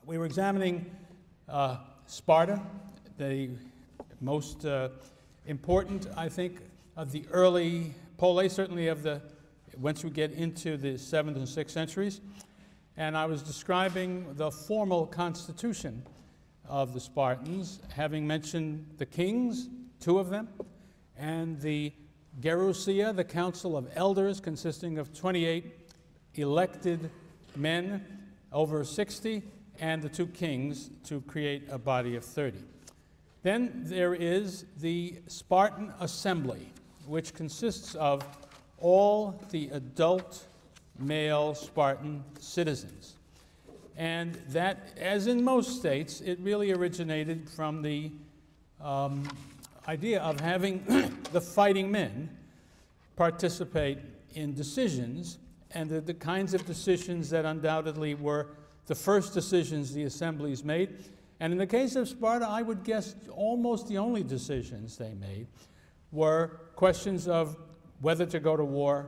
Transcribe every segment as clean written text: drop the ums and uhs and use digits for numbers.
We were examining Sparta, the most important, I think, of the early poleis, certainly of the, once we get into the 7th and 6th centuries. And I was describing the formal constitution of the Spartans, having mentioned the kings, 2 of them, and the Gerousia, the council of elders consisting of 28 elected men, over 60, and the 2 kings to create a body of 30. Then there is the Spartan assembly, which consists of all the adult male Spartan citizens. And that, as in most states, it really originated from the idea of having the fighting men participate in decisions, and the kinds of decisions that undoubtedly were the first decisions the assemblies made. And in the case of Sparta, I would guess almost the only decisions they made were questions of whether to go to war,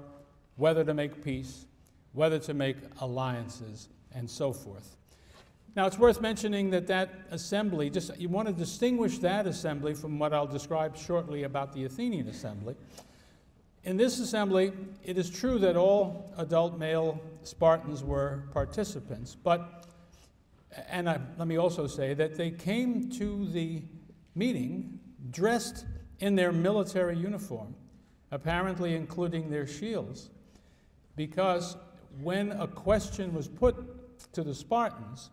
whether to make peace, whether to make alliances, and so forth. Now, it's worth mentioning that that assembly, you want to distinguish that assembly from what I'll describe shortly about the Athenian assembly. In this assembly, it is true that all adult male Spartans were participants, but, and let me also say that they came to the meeting dressed in their military uniform, apparently including their shields, because when a question was put to the Spartans,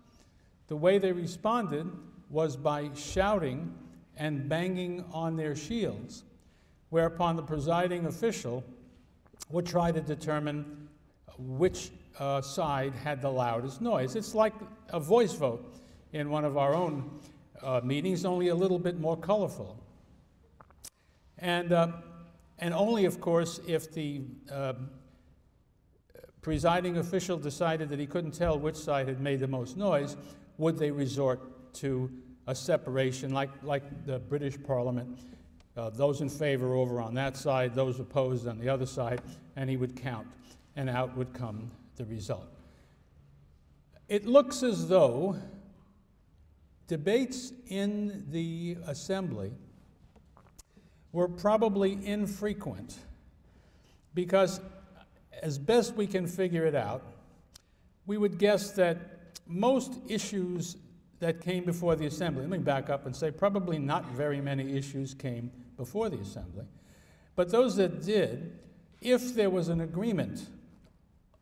the way they responded was by shouting and banging on their shields, whereupon the presiding official would try to determine which side had the loudest noise. It's like a voice vote in one of our own meetings, only a little bit more colorful. And only, of course, if the presiding official decided that he couldn't tell which side had made the most noise, would they resort to a separation, like the British Parliament, those in favor over on that side, those opposed on the other side, and he would count, and out would come the result. It looks as though debates in the assembly were probably infrequent, because as best we can figure it out, we would guess that most issues that came before the assembly, let me back up and say probably not very many issues came before the assembly, but those that did, if there was an agreement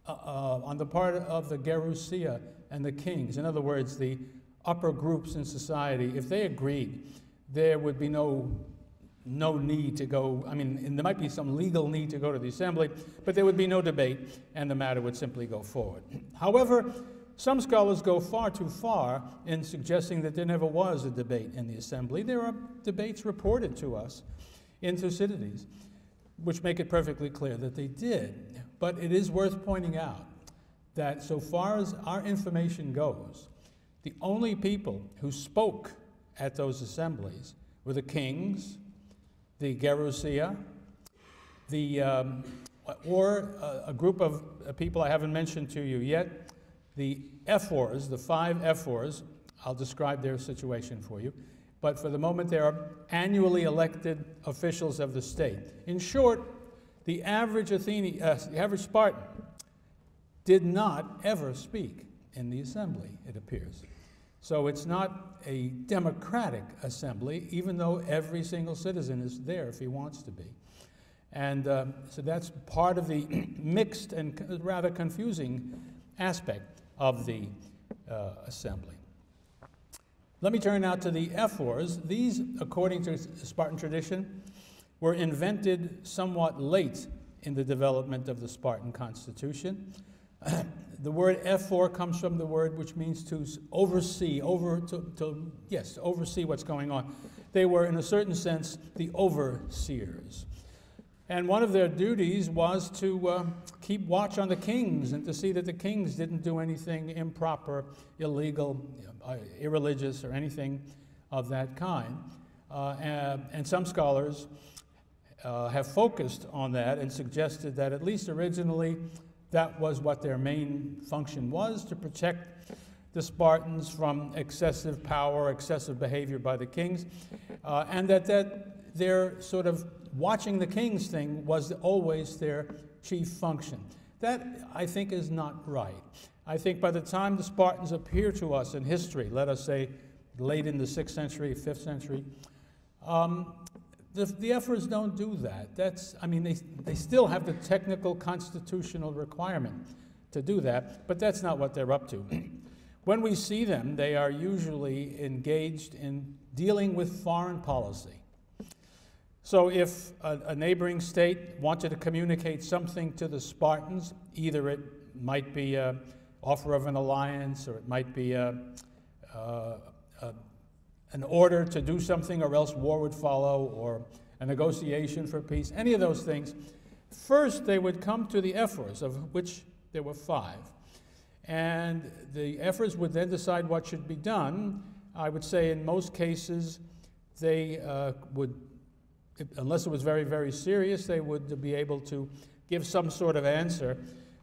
on the part of the Gerousia and the kings, in other words, the upper groups in society, if they agreed, there would be no need to go, I mean, there might be some legal need to go to the assembly, but there would be no debate, and the matter would simply go forward. However, some scholars go far too far in suggesting that there never was a debate in the assembly. There are debates reported to us in Thucydides, which make it perfectly clear that they did. But it is worth pointing out that so far as our information goes, the only people who spoke at those assemblies were the kings, the Gerousia, or a group of people I haven't mentioned to you yet, the ephors, the 5 ephors. I'll describe their situation for you. But for the moment, they are annually elected officials of the state. In short, the average Spartan did not ever speak in the assembly, it appears. So it's not a democratic assembly, even though every single citizen is there if he wants to be. And so that's part of the mixed and rather confusing aspect of the assembly. Let me turn now to the ephors. These, according to Spartan tradition, were invented somewhat late in the development of the Spartan constitution. The word ephor comes from the word which means to oversee, to oversee what's going on. They were, in a certain sense, the overseers. And one of their duties was to keep watch on the kings and to see that the kings didn't do anything improper, illegal, irreligious, or anything of that kind. And some scholars have focused on that and suggested that at least originally that was what their main function was, to protect the Spartans from excessive power, excessive behavior by the kings, and that their sort of watching the kings thing was always their chief function. That, I think, is not right. I think by the time the Spartans appear to us in history, let us say late in the 6th century, 5th century, the Ephors don't do that. They still have the technical constitutional requirement to do that, but that's not what they're up to. When we see them, they are usually engaged in dealing with foreign policy. So if a neighboring state wanted to communicate something to the Spartans, either it might be an offer of an alliance, or it might be an order to do something, or else war would follow, or a negotiation for peace, any of those things, first they would come to the Ephors, of which there were 5. And the Ephors would then decide what should be done. I would say in most cases they would, unless it was very, very serious, they would be able to give some sort of answer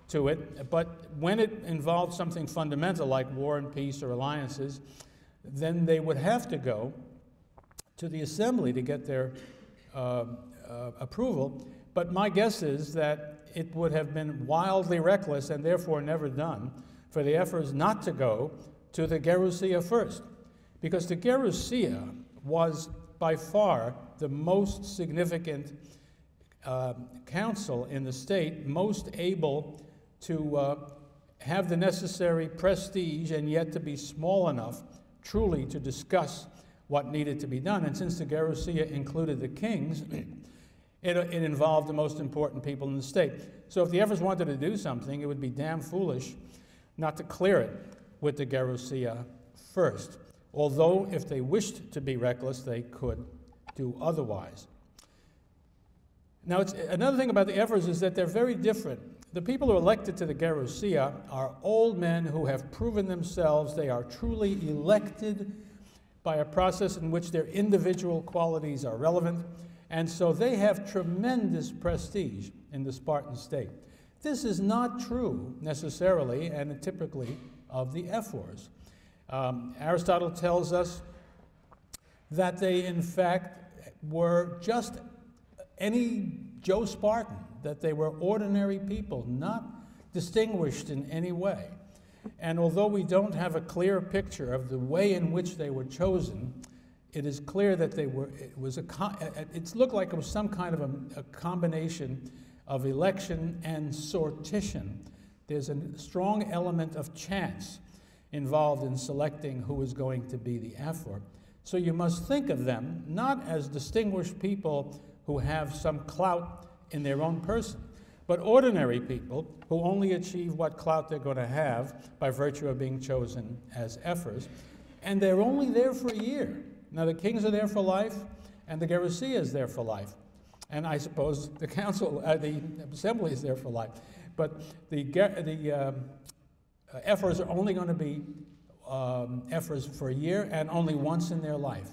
to it. But when it involved something fundamental like war and peace or alliances, then they would have to go to the assembly to get their approval. But my guess is that it would have been wildly reckless and therefore never done for the Ephors not to go to the Gerousia first, because the Gerousia was by far the most significant council in the state, most able to have the necessary prestige and yet to be small enough truly to discuss what needed to be done. And since the Gerousia included the kings, it involved the most important people in the state. So if the Ephors wanted to do something, it would be damn foolish not to clear it with the Gerousia first. Although if they wished to be reckless, they could do otherwise. Now, another thing about the Ephors is that they're very different. The people who are elected to the Gerousia are old men who have proven themselves. They are truly elected by a process in which their individual qualities are relevant, and so they have tremendous prestige in the Spartan state. This is not true necessarily and typically of the Ephors. Aristotle tells us that they in fact were just any Joe Spartan, that they were ordinary people, not distinguished in any way. And although we don't have a clear picture of the way in which they were chosen, it is clear that it looked like it was some kind of a combination of election and sortition. There's a strong element of chance involved in selecting who is going to be the Ephor. So you must think of them not as distinguished people who have some clout in their own person, but ordinary people who only achieve what clout they're going to have by virtue of being chosen as Ephors, and they're only there for a year. Now the kings are there for life, and the Gerousia is there for life, and I suppose the council, the assembly is there for life, but the Ephors are only going to be Ephors for a year and only once in their life.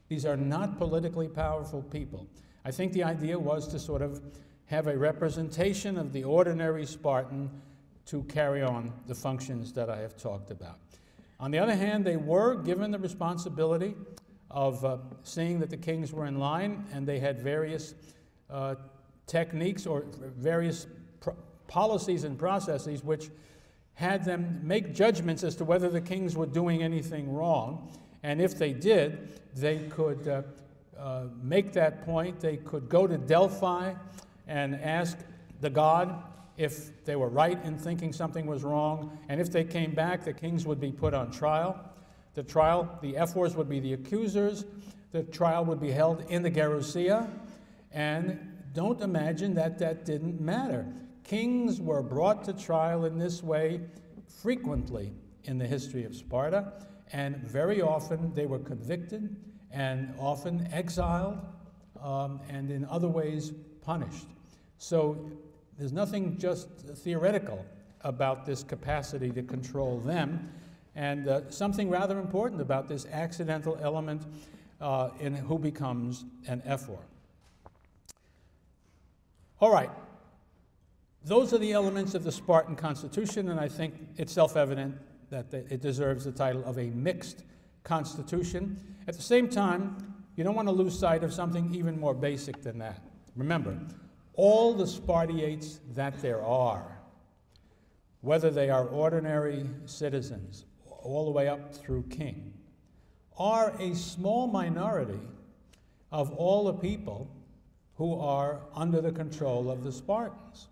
These are not politically powerful people. I think the idea was to sort of have a representation of the ordinary Spartan to carry on the functions that I have talked about. On the other hand, they were given the responsibility of seeing that the kings were in line, and they had various techniques or various policies and processes which had them make judgments as to whether the kings were doing anything wrong. And if they did, they could make that point. They could go to Delphi and ask the god if they were right in thinking something was wrong. And if they came back, the kings would be put on trial. The Ephors would be the accusers. The trial would be held in the Gerousia. And don't imagine that that didn't matter. Kings were brought to trial in this way frequently in the history of Sparta, and very often they were convicted and often exiled and in other ways punished. So there's nothing just theoretical about this capacity to control them, and something rather important about this accidental element in who becomes an Ephor. All right. Those are the elements of the Spartan constitution, and I think it's self-evident it deserves the title of a mixed constitution. At the same time, you don't want to lose sight of something even more basic than that. Remember, all the Spartiates that there are, whether they are ordinary citizens all the way up through king, are a small minority of all the people who are under the control of the Spartans.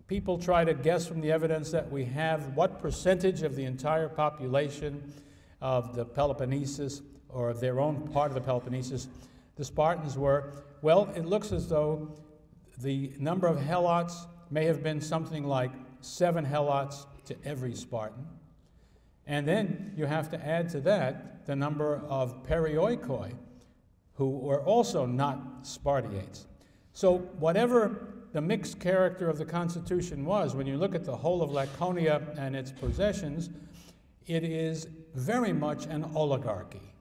People try to guess from the evidence that we have what percentage of the entire population of the Peloponnesus, or of their own part of the Peloponnesus, the Spartans were. Well, it looks as though the number of helots may have been something like 7 helots to every Spartan. And then you have to add to that the number of perioikoi, who were also not Spartiates. So whatever the mixed character of the constitution was, when you look at the whole of Laconia and its possessions, it is very much an oligarchy.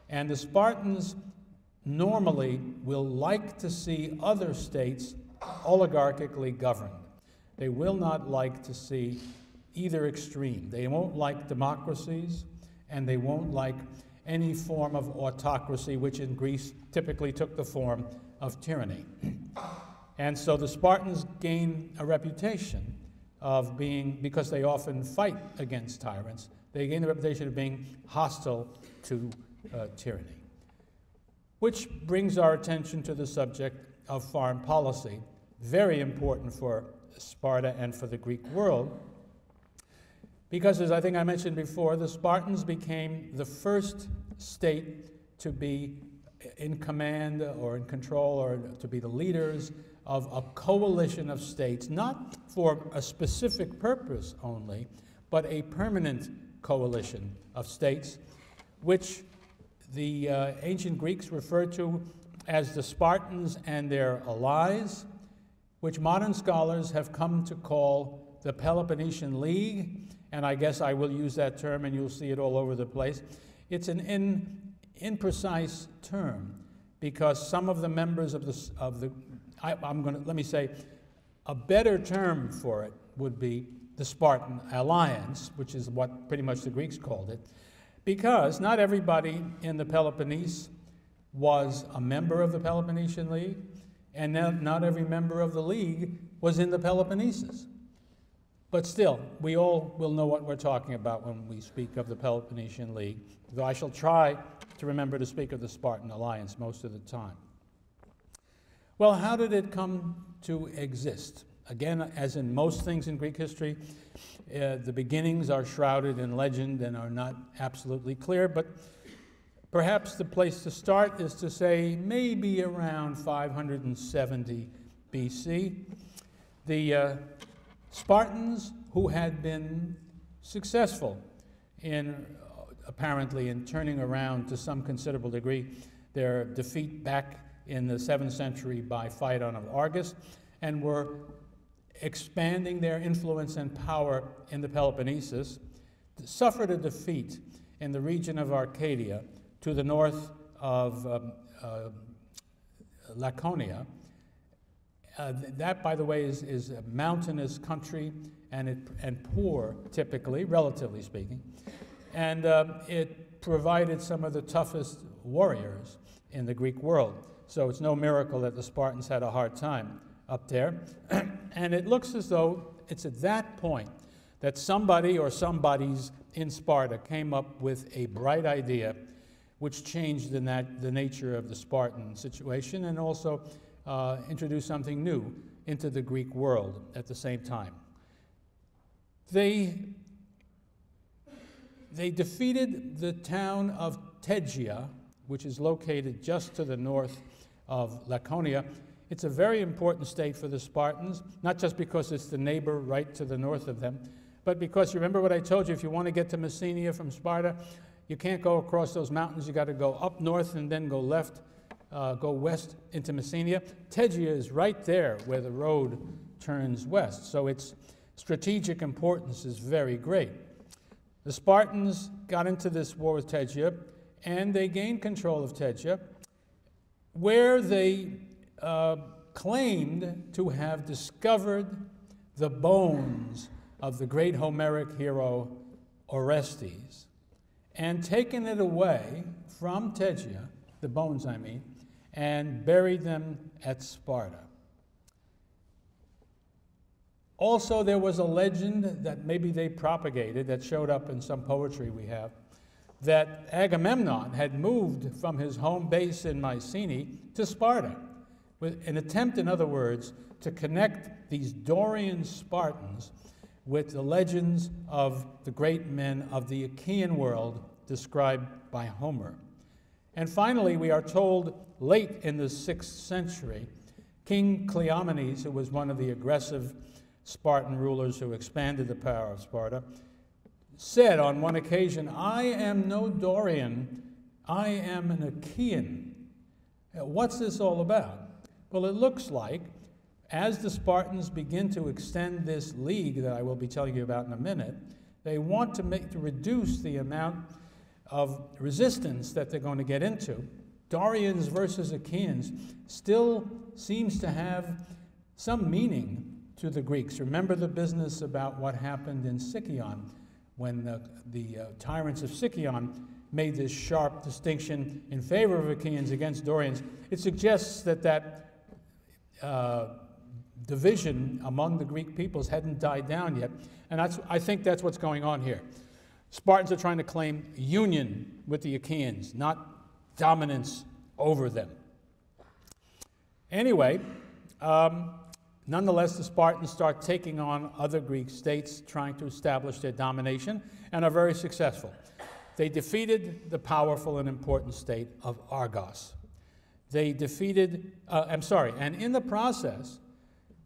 And the Spartans normally will like to see other states oligarchically governed. They will not like to see either extreme. They won't like democracies, and they won't like any form of autocracy, which in Greece typically took the form of tyranny. And so the Spartans gain a reputation of being, because they often fight against tyrants, they gain the reputation of being hostile to tyranny. Which brings our attention to the subject of foreign policy, very important for Sparta and for the Greek world, because, as I think I mentioned before, the Spartans became the first state to be in command or in control or to be the leaders of a coalition of states, not for a specific purpose only, but a permanent coalition of states, which the ancient Greeks referred to as the Spartans and their allies, which modern scholars have come to call the Peloponnesian League, and I guess I will use that term and you'll see it all over the place. It's an imprecise term because some of the members of the let me say, a better term for it would be the Spartan Alliance, which is what pretty much the Greeks called it, because not everybody in the Peloponnese was a member of the Peloponnesian League, and not every member of the League was in the Peloponnesus. But still, we all will know what we're talking about when we speak of the Peloponnesian League, though I shall try to remember to speak of the Spartan Alliance most of the time. Well, how did it come to exist? Again, as in most things in Greek history, the beginnings are shrouded in legend and are not absolutely clear, but perhaps the place to start is to say maybe around 570 BC. The Spartans, who had been successful apparently in turning around to some considerable degree their defeat back in the 7th century by Phaedon of Argos, and were expanding their influence and power in the Peloponnesus, suffered a defeat in the region of Arcadia to the north of Laconia. That, by the way, is a mountainous country and poor, typically, relatively speaking. And it provided some of the toughest warriors in the Greek world. So it's no miracle that the Spartans had a hard time up there. And it looks as though it's at that point that somebody or somebodies in Sparta came up with a bright idea which changed the nature of the Spartan situation and also introduced something new into the Greek world at the same time. They defeated the town of Tegea, which is located just to the north of Laconia. It's a very important state for the Spartans, not just because it's the neighbor right to the north of them, but because you remember what I told you, if you want to get to Messenia from Sparta, you can't go across those mountains. You got to go up north and then go west into Messenia. Tegea is right there where the road turns west, so its strategic importance is very great. The Spartans got into this war with Tegea, and they gained control of Tegea, where they claimed to have discovered the bones of the great Homeric hero Orestes, and taken it away from Tegea, the bones I mean, and buried them at Sparta. Also, there was a legend that maybe they propagated that showed up in some poetry we have, that Agamemnon had moved from his home base in Mycenae to Sparta, with an attempt, in other words, to connect these Dorian Spartans with the legends of the great men of the Achaean world described by Homer. And finally, we are told late in the 6th century, King Cleomenes, who was one of the aggressive Spartan rulers who expanded the power of Sparta, said on one occasion, "I am no Dorian, I am an Achaean." What's this all about? Well, it looks like as the Spartans begin to extend this league that I will be telling you about in a minute, they want to reduce the amount of resistance that they're going to get into. Dorians versus Achaeans still seems to have some meaning to the Greeks. Remember the business about what happened in Sicyon when the tyrants of Sicyon made this sharp distinction in favor of Achaeans against Dorians. It suggests that division among the Greek peoples hadn't died down yet, and I think that's what's going on here. Spartans are trying to claim union with the Achaeans, not dominance over them. Anyway, nonetheless, the Spartans start taking on other Greek states, trying to establish their domination, and are very successful. They defeated the powerful and important state of Argos. They defeated, and in the process,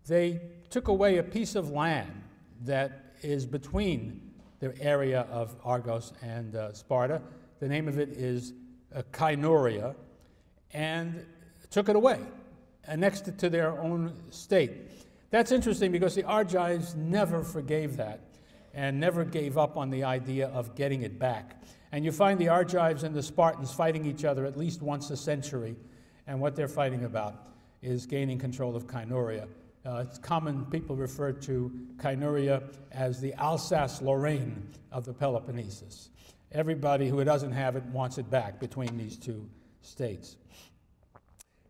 they took away a piece of land that is between the area of Argos and Sparta. The name of it is Kynoria, and took it away, annexed it to their own state. That's interesting because the Argives never forgave that and never gave up on the idea of getting it back. And you find the Argives and the Spartans fighting each other at least once a century, and what they're fighting about is gaining control of Kynoria. It's common, people refer to Kynoria as the Alsace-Lorraine of the Peloponnesus. Everybody who doesn't have it wants it back between these two states.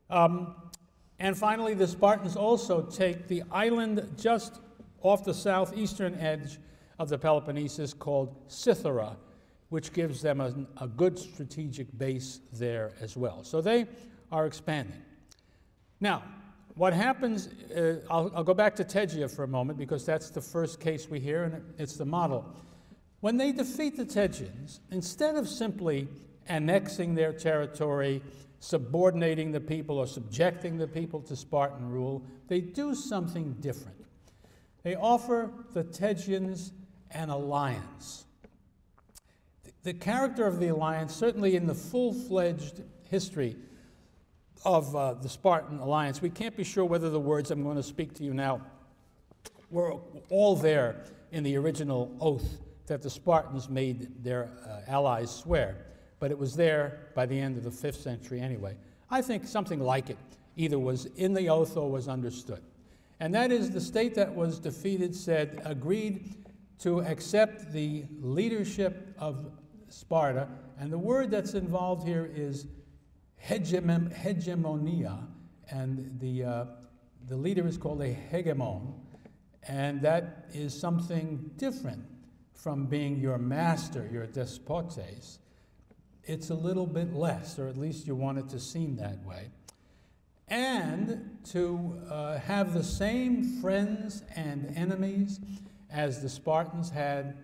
And finally, the Spartans also take the island just off the southeastern edge of the Peloponnesus called Cythera, which gives them a good strategic base there as well. So they are expanding. Now, what happens, I'll go back to Tegea for a moment because that's the first case we hear and it's the model. When they defeat the Tegeans, instead of simply annexing their territory, subordinating the people or subjecting the people to Spartan rule, they do something different. They offer the Tegeans an alliance. The character of the alliance, certainly in the full-fledged history of the Spartan alliance, we can't be sure whether the words I'm going to speak to you now were all there in the original oath that the Spartans made their allies swear, but it was there by the end of the 5th century anyway. I think something like it either was in the oath or was understood. And that is the state that was defeated agreed to accept the leadership of Sparta, and the word that's involved here is hegemonia, and the leader is called a hegemon, and that is something different from being your master, your despotes. It's a little bit less, or at least you want it to seem that way. And to have the same friends and enemies as the Spartans had,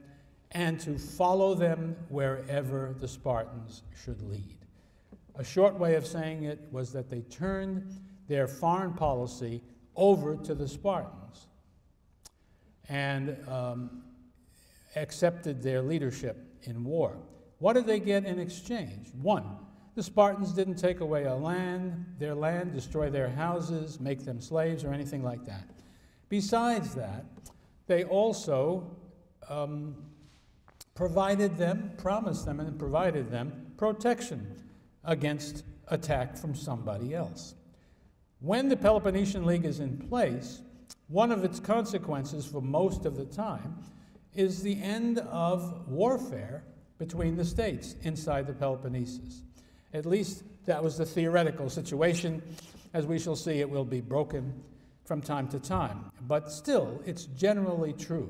and to follow them wherever the Spartans should lead. A short way of saying it was that they turned their foreign policy over to the Spartans and accepted their leadership in war. What did they get in exchange? One, the Spartans didn't take away their land, destroy their houses, make them slaves, or anything like that. Besides that, they also promised them and provided them protection against attack from somebody else. When the Peloponnesian League is in place, one of its consequences for most of the time is the end of warfare between the states inside the Peloponnesus. At least that was the theoretical situation. As we shall see, it will be broken from time to time. But still, it's generally true.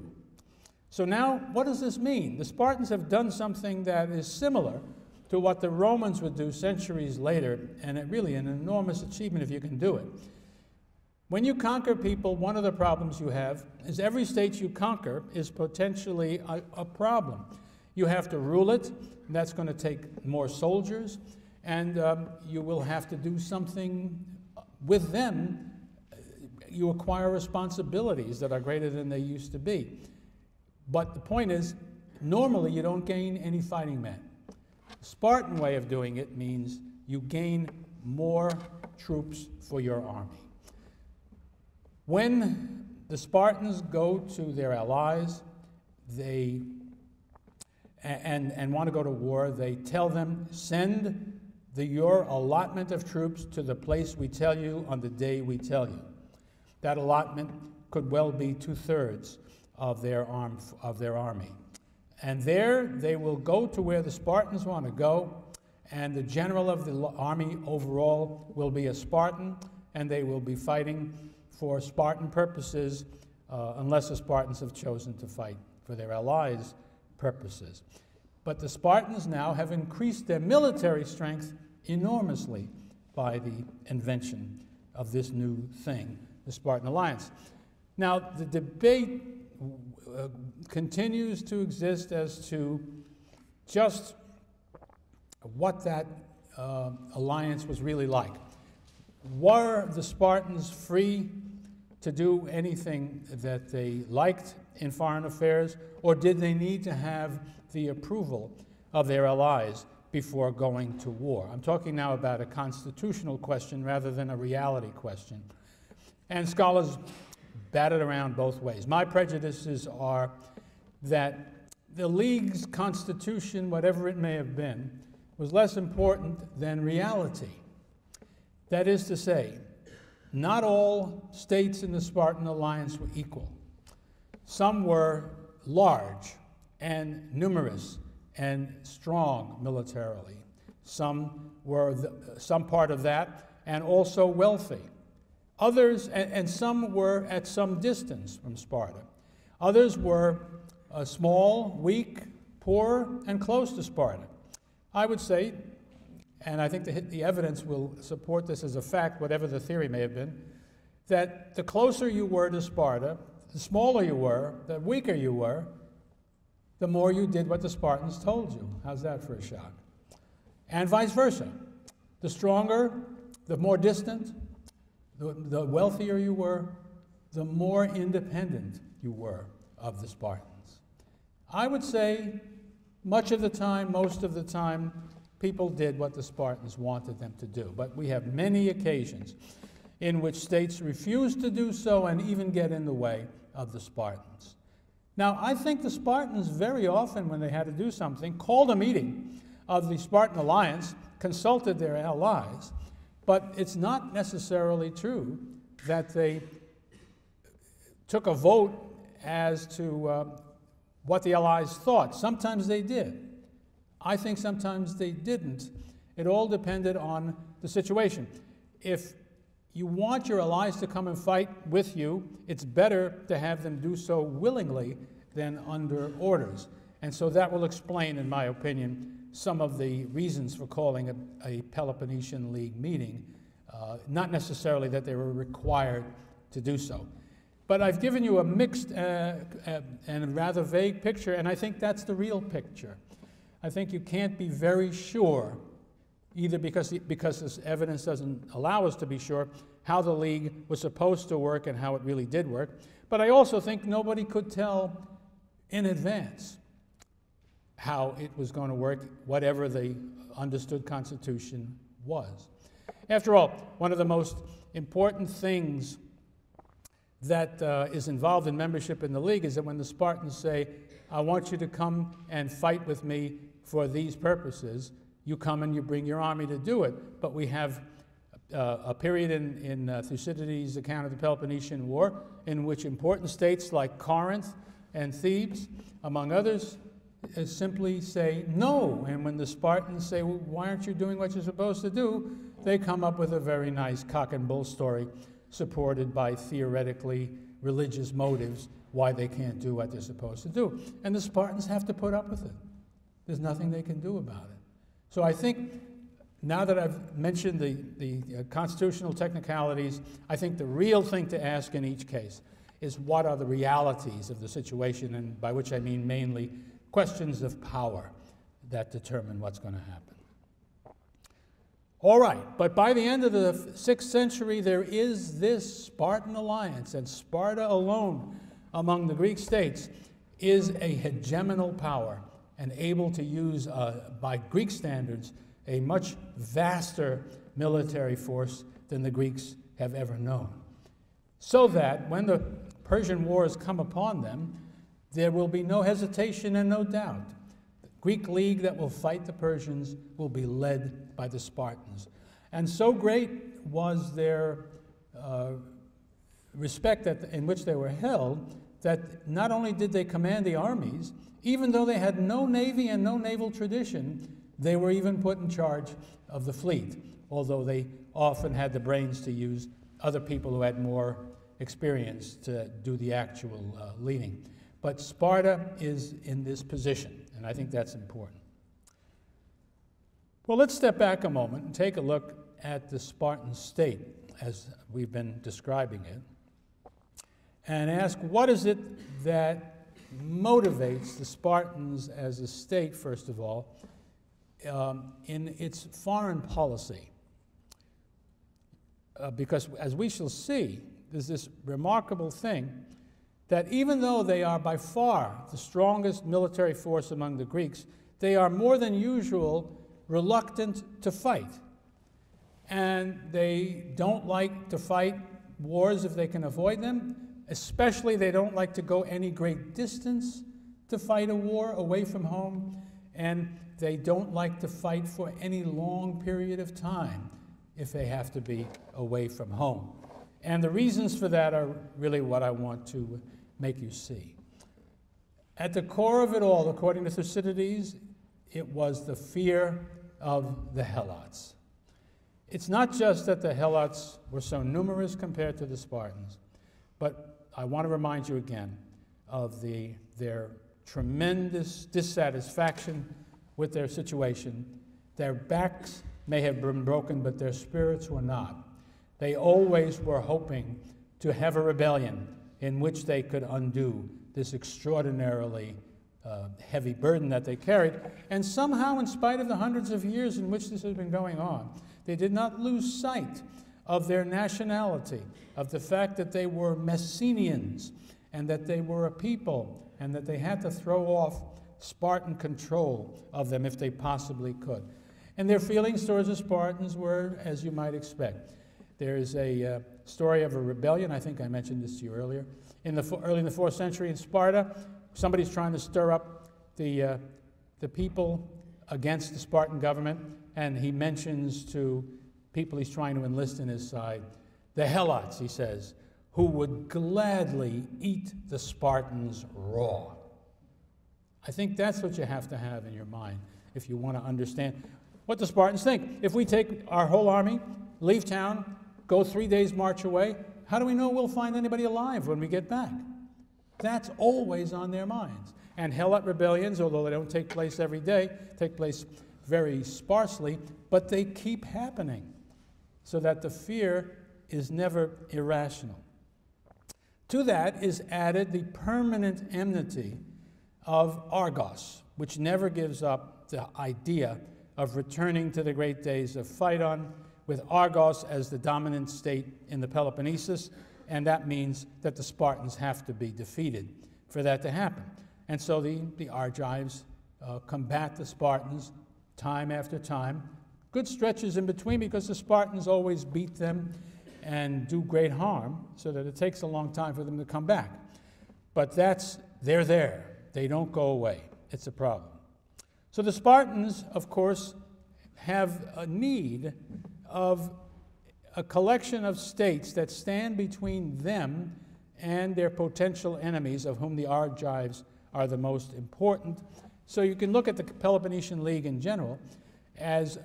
So now, what does this mean? The Spartans have done something that is similar to what the Romans would do centuries later, and it really an enormous achievement if you can do it. When you conquer people, one of the problems you have is every state you conquer is potentially a problem. You have to rule it, and that's going to take more soldiers, and you will have to do something with them. You acquire responsibilities that are greater than they used to be. But the point is, normally you don't gain any fighting men. The Spartan way of doing it means you gain more troops for your army. When the Spartans go to their allies, and want to go to war, they tell them, send your allotment of troops to the place we tell you on the day we tell you. That allotment could well be 2/3 of their army. And there they will go to where the Spartans want to go, and the general of the army overall will be a Spartan, and they will be fighting for Spartan purposes, unless the Spartans have chosen to fight for their allies' purposes. But the Spartans now have increased their military strength enormously by the invention of this new thing, the Spartan alliance. Now, the debate continues to exist as to just what that alliance was really like. Were the Spartans free to do anything that they liked in foreign affairs, or did they need to have the approval of their allies before going to war? I'm talking now about a constitutional question rather than a reality question. And scholars bat it around both ways. My prejudices are that the League's constitution, whatever it may have been, was less important than reality. That is to say, not all states in the Spartan alliance were equal. Some were large and numerous and strong militarily. Some were some part of that and also wealthy. Others, and some were at some distance from Sparta. Others were small, weak, poor, and close to Sparta. I would say, and I think the evidence will support this as a fact, whatever the theory may have been, that the closer you were to Sparta, the smaller you were, the weaker you were, the more you did what the Spartans told you. How's that for a shock? And vice versa. The stronger, the more distant, the wealthier you were, the more independent you were of the Spartans. I would say much of the time, most of the time, people did what the Spartans wanted them to do. But we have many occasions in which states refused to do so and even get in the way of the Spartans. Now, I think the Spartans very often, when they had to do something, called a meeting of the Spartan alliance, consulted their allies, but it's not necessarily true that they took a vote as to what the allies thought. Sometimes they did. I think sometimes they didn't. It all depended on the situation. If you want your allies to come and fight with you, it's better to have them do so willingly than under orders. And so that will explain, in my opinion, some of the reasons for calling a Peloponnesian League meeting, not necessarily that they were required to do so. But I've given you a mixed and rather vague picture, and I think that's the real picture. I think you can't be very sure, either because this evidence doesn't allow us to be sure how the League was supposed to work and how it really did work, but I also think nobody could tell in advance how it was going to work, whatever the understood constitution was. After all, one of the most important things that is involved in membership in the League is that when the Spartans say, I want you to come and fight with me for these purposes, you come and you bring your army to do it. But we have a period in Thucydides' account of the Peloponnesian War in which important states like Corinth and Thebes, among others, simply say no. And when the Spartans say, well, why aren't you doing what you're supposed to do? They come up with a very nice cock and bull story supported by theoretically religious motives why they can't do what they're supposed to do. And the Spartans have to put up with it. There's nothing they can do about it. So I think now that I've mentioned the constitutional technicalities, I think the real thing to ask in each case is what are the realities of the situation, and by which I mean mainly questions of power that determine what's going to happen. All right, but by the end of the 6th century, there is this Spartan alliance, and Sparta alone among the Greek states is a hegemonal power and able to use, by Greek standards, a much vaster military force than the Greeks have ever known. So that when the Persian Wars come upon them, there will be no hesitation and no doubt. The Greek league that will fight the Persians will be led by the Spartans. And so great was their respect in which they were held that not only did they command the armies, even though they had no navy and no naval tradition, they were even put in charge of the fleet, although they often had the brains to use other people who had more experience to do the actual leading. But Sparta is in this position, and I think that's important. Well, let's step back a moment and take a look at the Spartan state as we've been describing it, and ask what is it that motivates the Spartans as a state, first of all, in its foreign policy. Because as we shall see, there's this remarkable thing that even though they are by far the strongest military force among the Greeks, they are more than usual reluctant to fight. And they don't like to fight wars if they can avoid them. Especially, they don't like to go any great distance to fight a war away from home. And they don't like to fight for any long period of time if they have to be away from home. And the reasons for that are really what I want to make you see. At the core of it all, according to Thucydides, it was the fear of the Helots. It's not just that the Helots were so numerous compared to the Spartans, but I want to remind you again of their tremendous dissatisfaction with their situation. Their backs may have been broken, but their spirits were not. They always were hoping to have a rebellion in which they could undo this extraordinarily heavy burden that they carried. And somehow, in spite of the hundreds of years in which this has been going on, they did not lose sight of their nationality, of the fact that they were Messenians, and that they were a people, and that they had to throw off Spartan control of them if they possibly could. And their feelings towards the Spartans were, as you might expect. There is a story of a rebellion, I think I mentioned this to you earlier, early in the 4th century in Sparta. Somebody's trying to stir up the people against the Spartan government, and he mentions to people he's trying to enlist in his side, the Helots, he says, who would gladly eat the Spartans raw. I think that's what you have to have in your mind if you want to understand what the Spartans think. If we take our whole army, leave town, go 3 days march away, how do we know we'll find anybody alive when we get back? That's always on their minds. And Helot rebellions, although they don't take place every day, take place very sparsely, but they keep happening, so that the fear is never irrational. To that is added the permanent enmity of Argos, which never gives up the idea of returning to the great days of Phaedon, with Argos as the dominant state in the Peloponnesus, and that means that the Spartans have to be defeated for that to happen. And so the Argives combat the Spartans time after time. Good stretches in between because the Spartans always beat them and do great harm, so that it takes a long time for them to come back. But they're there. They don't go away. It's a problem. So the Spartans, of course, have a need of a collection of states that stand between them and their potential enemies, of whom the Argives are the most important. So you can look at the Peloponnesian League in general as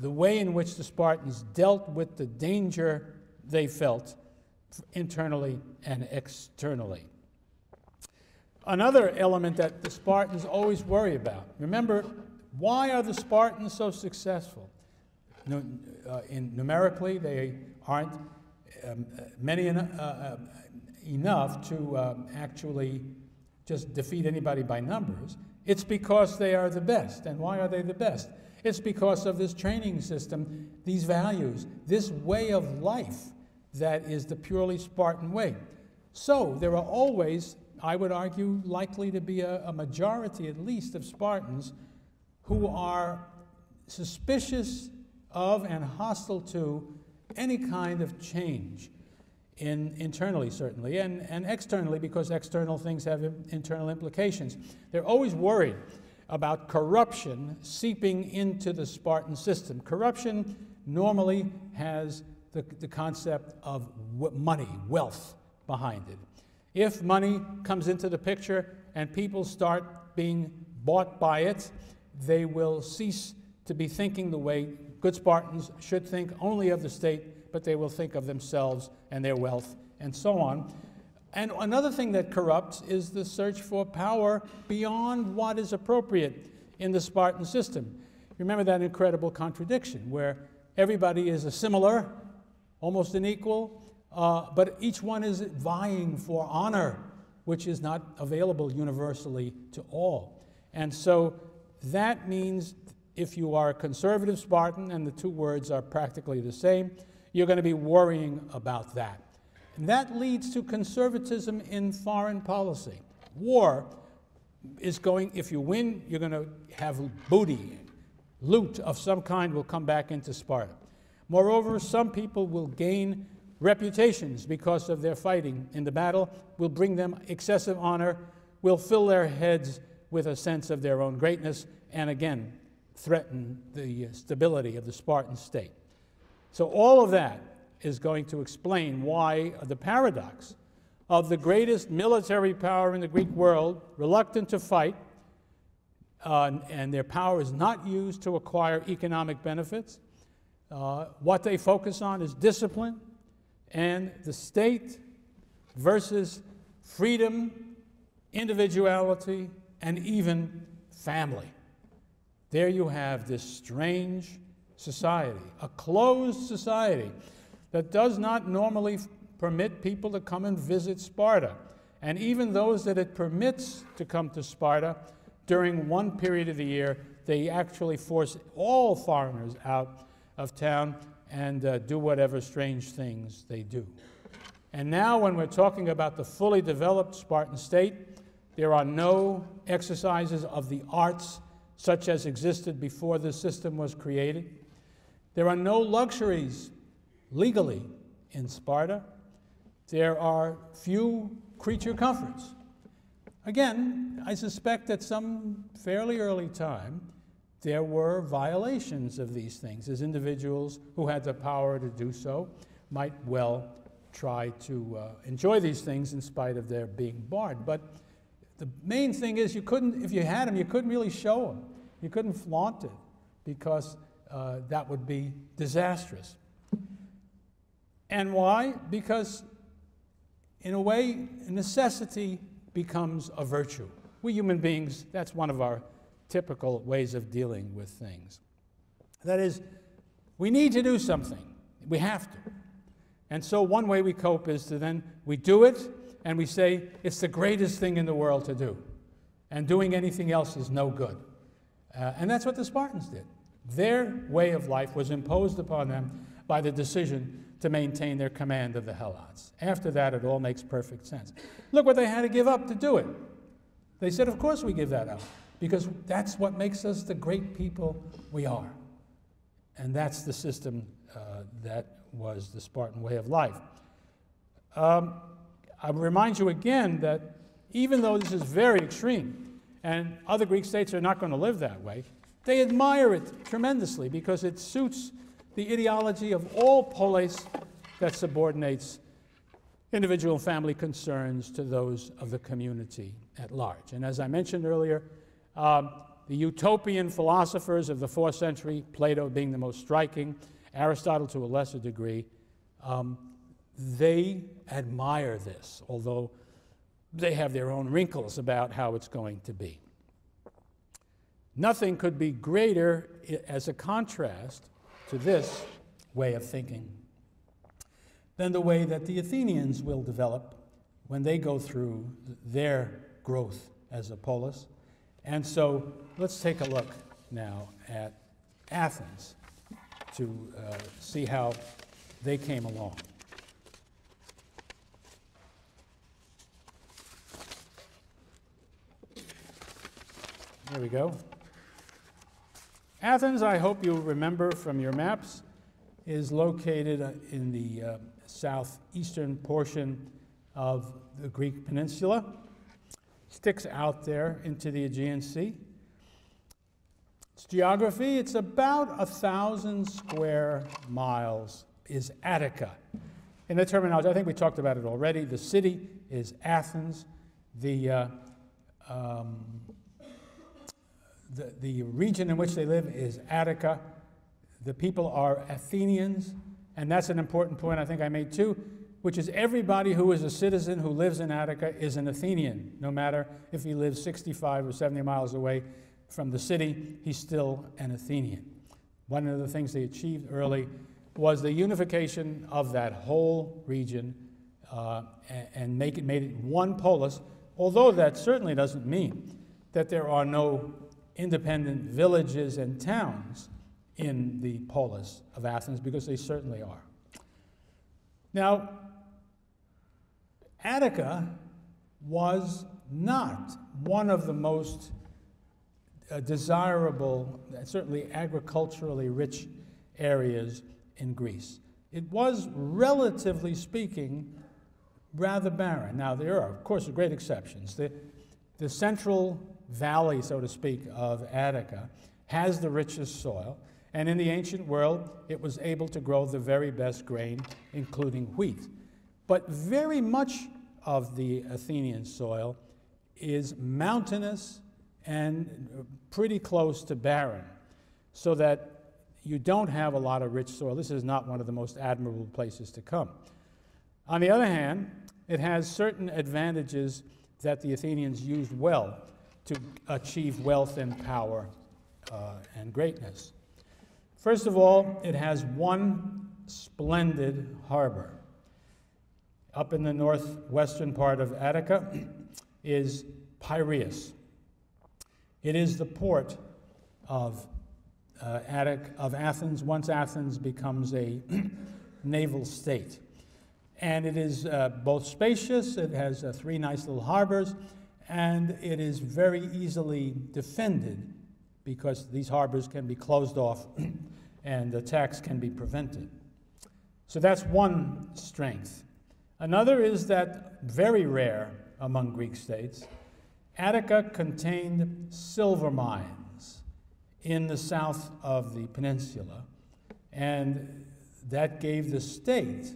the way in which the Spartans dealt with the danger they felt internally and externally. Another element that the Spartans always worry about. Remember, why are the Spartans so successful? Numerically, they aren't many enough to actually just defeat anybody by numbers. It's because they are the best. And why are they the best? It's because of this training system, these values, this way of life that is the purely Spartan way. So there are always, I would argue, likely to be a majority at least of Spartans who are suspicious of and hostile to any kind of change, internally certainly, and externally, because external things have internal implications. They're always worried about corruption seeping into the Spartan system. Corruption normally has the concept of money, wealth behind it. If money comes into the picture and people start being bought by it, they will cease to be thinking the way good Spartans should think only of the state, but they will think of themselves and their wealth and so on. And another thing that corrupts is the search for power beyond what is appropriate in the Spartan system. Remember that incredible contradiction where everybody is a similar, almost an equal, but each one is vying for honor, which is not available universally to all. And so that means if you are a conservative Spartan, and the two words are practically the same, you're going to be worrying about that. And that leads to conservatism in foreign policy. War is going, if you win, you're going to have booty, loot of some kind will come back into Sparta. Moreover, some people will gain reputations because of their fighting in the battle, will bring them excessive honor, will fill their heads with a sense of their own greatness, and again, threaten the stability of the Spartan state. So all of that is going to explain why the paradox of the greatest military power in the Greek world, reluctant to fight, and their power is not used to acquire economic benefits. What they focus on is discipline, and the state versus freedom, individuality, and even family. There you have this strange society, a closed society that does not normally permit people to come and visit Sparta. And even those that it permits to come to Sparta, during one period of the year, they actually force all foreigners out of town and do whatever strange things they do. And now when we're talking about the fully developed Spartan state, there are no exercises of the arts such as existed before the system was created. There are no luxuries legally in Sparta. There are few creature comforts. Again, I suspect at some fairly early time, there were violations of these things, as individuals who had the power to do so might well try to enjoy these things in spite of their being barred. But the main thing is you couldn't, if you had them, you couldn't really show them. You couldn't flaunt it because that would be disastrous. And why? Because in a way, necessity becomes a virtue. We human beings, that's one of our typical ways of dealing with things. That is, we need to do something. We have to. And so one way we cope is to then, we do it, and we say, it's the greatest thing in the world to do. And doing anything else is no good. And that's what the Spartans did. Their way of life was imposed upon them by the decision to maintain their command of the Helots. After that, it all makes perfect sense. Look what they had to give up to do it. They said, of course we give that up, because that's what makes us the great people we are. And that's the system that was the Spartan way of life. I remind you again that even though this is very extreme, and other Greek states are not going to live that way, they admire it tremendously because it suits the ideology of all poleis that subordinates individual and family concerns to those of the community at large. And as I mentioned earlier, the utopian philosophers of the 4th century, Plato being the most striking, Aristotle to a lesser degree, they admire this, although they have their own wrinkles about how it's going to be. Nothing could be greater as a contrast to this way of thinking than the way that the Athenians will develop when they go through their growth as a polis. And so let's take a look now at Athens to see how they came along. There we go. Athens, I hope you remember from your maps, is located in the southeastern portion of the Greek peninsula. Sticks out there into the Aegean Sea. Its geography, it's about 1,000 square miles is Attica. In the terminology, I think we talked about it already. The city is Athens. The region in which they live is Attica. The people are Athenians, and that's an important point I think I made too, which is everybody who is a citizen who lives in Attica is an Athenian. No matter if he lives 65 or 70 miles away from the city, he's still an Athenian. One of the things they achieved early was the unification of that whole region and made it one polis, although that certainly doesn't mean that there are no independent villages and towns in the polis of Athens, because they certainly are. Now, Attica was not one of the most desirable, certainly agriculturally rich areas in Greece. It was, relatively speaking, rather barren. Now, there are, of course, great exceptions. The central valley, so to speak, of Attica has the richest soil, and in the ancient world, it was able to grow the very best grain, including wheat. But very much of the Athenian soil is mountainous and pretty close to barren, so that you don't have a lot of rich soil. This is not one of the most admirable places to come. On the other hand, it has certain advantages that the Athenians used well to achieve wealth and power and greatness. First of all, it has one splendid harbor. Up in the northwestern part of Attica is Piraeus. It is the port of Athens once Athens becomes a naval state. And it is both spacious, it has 3 nice little harbors, and it is very easily defended because these harbors can be closed off and attacks can be prevented. So that's one strength. Another is that, very rare among Greek states, Attica contained silver mines in the south of the peninsula, and that gave the state,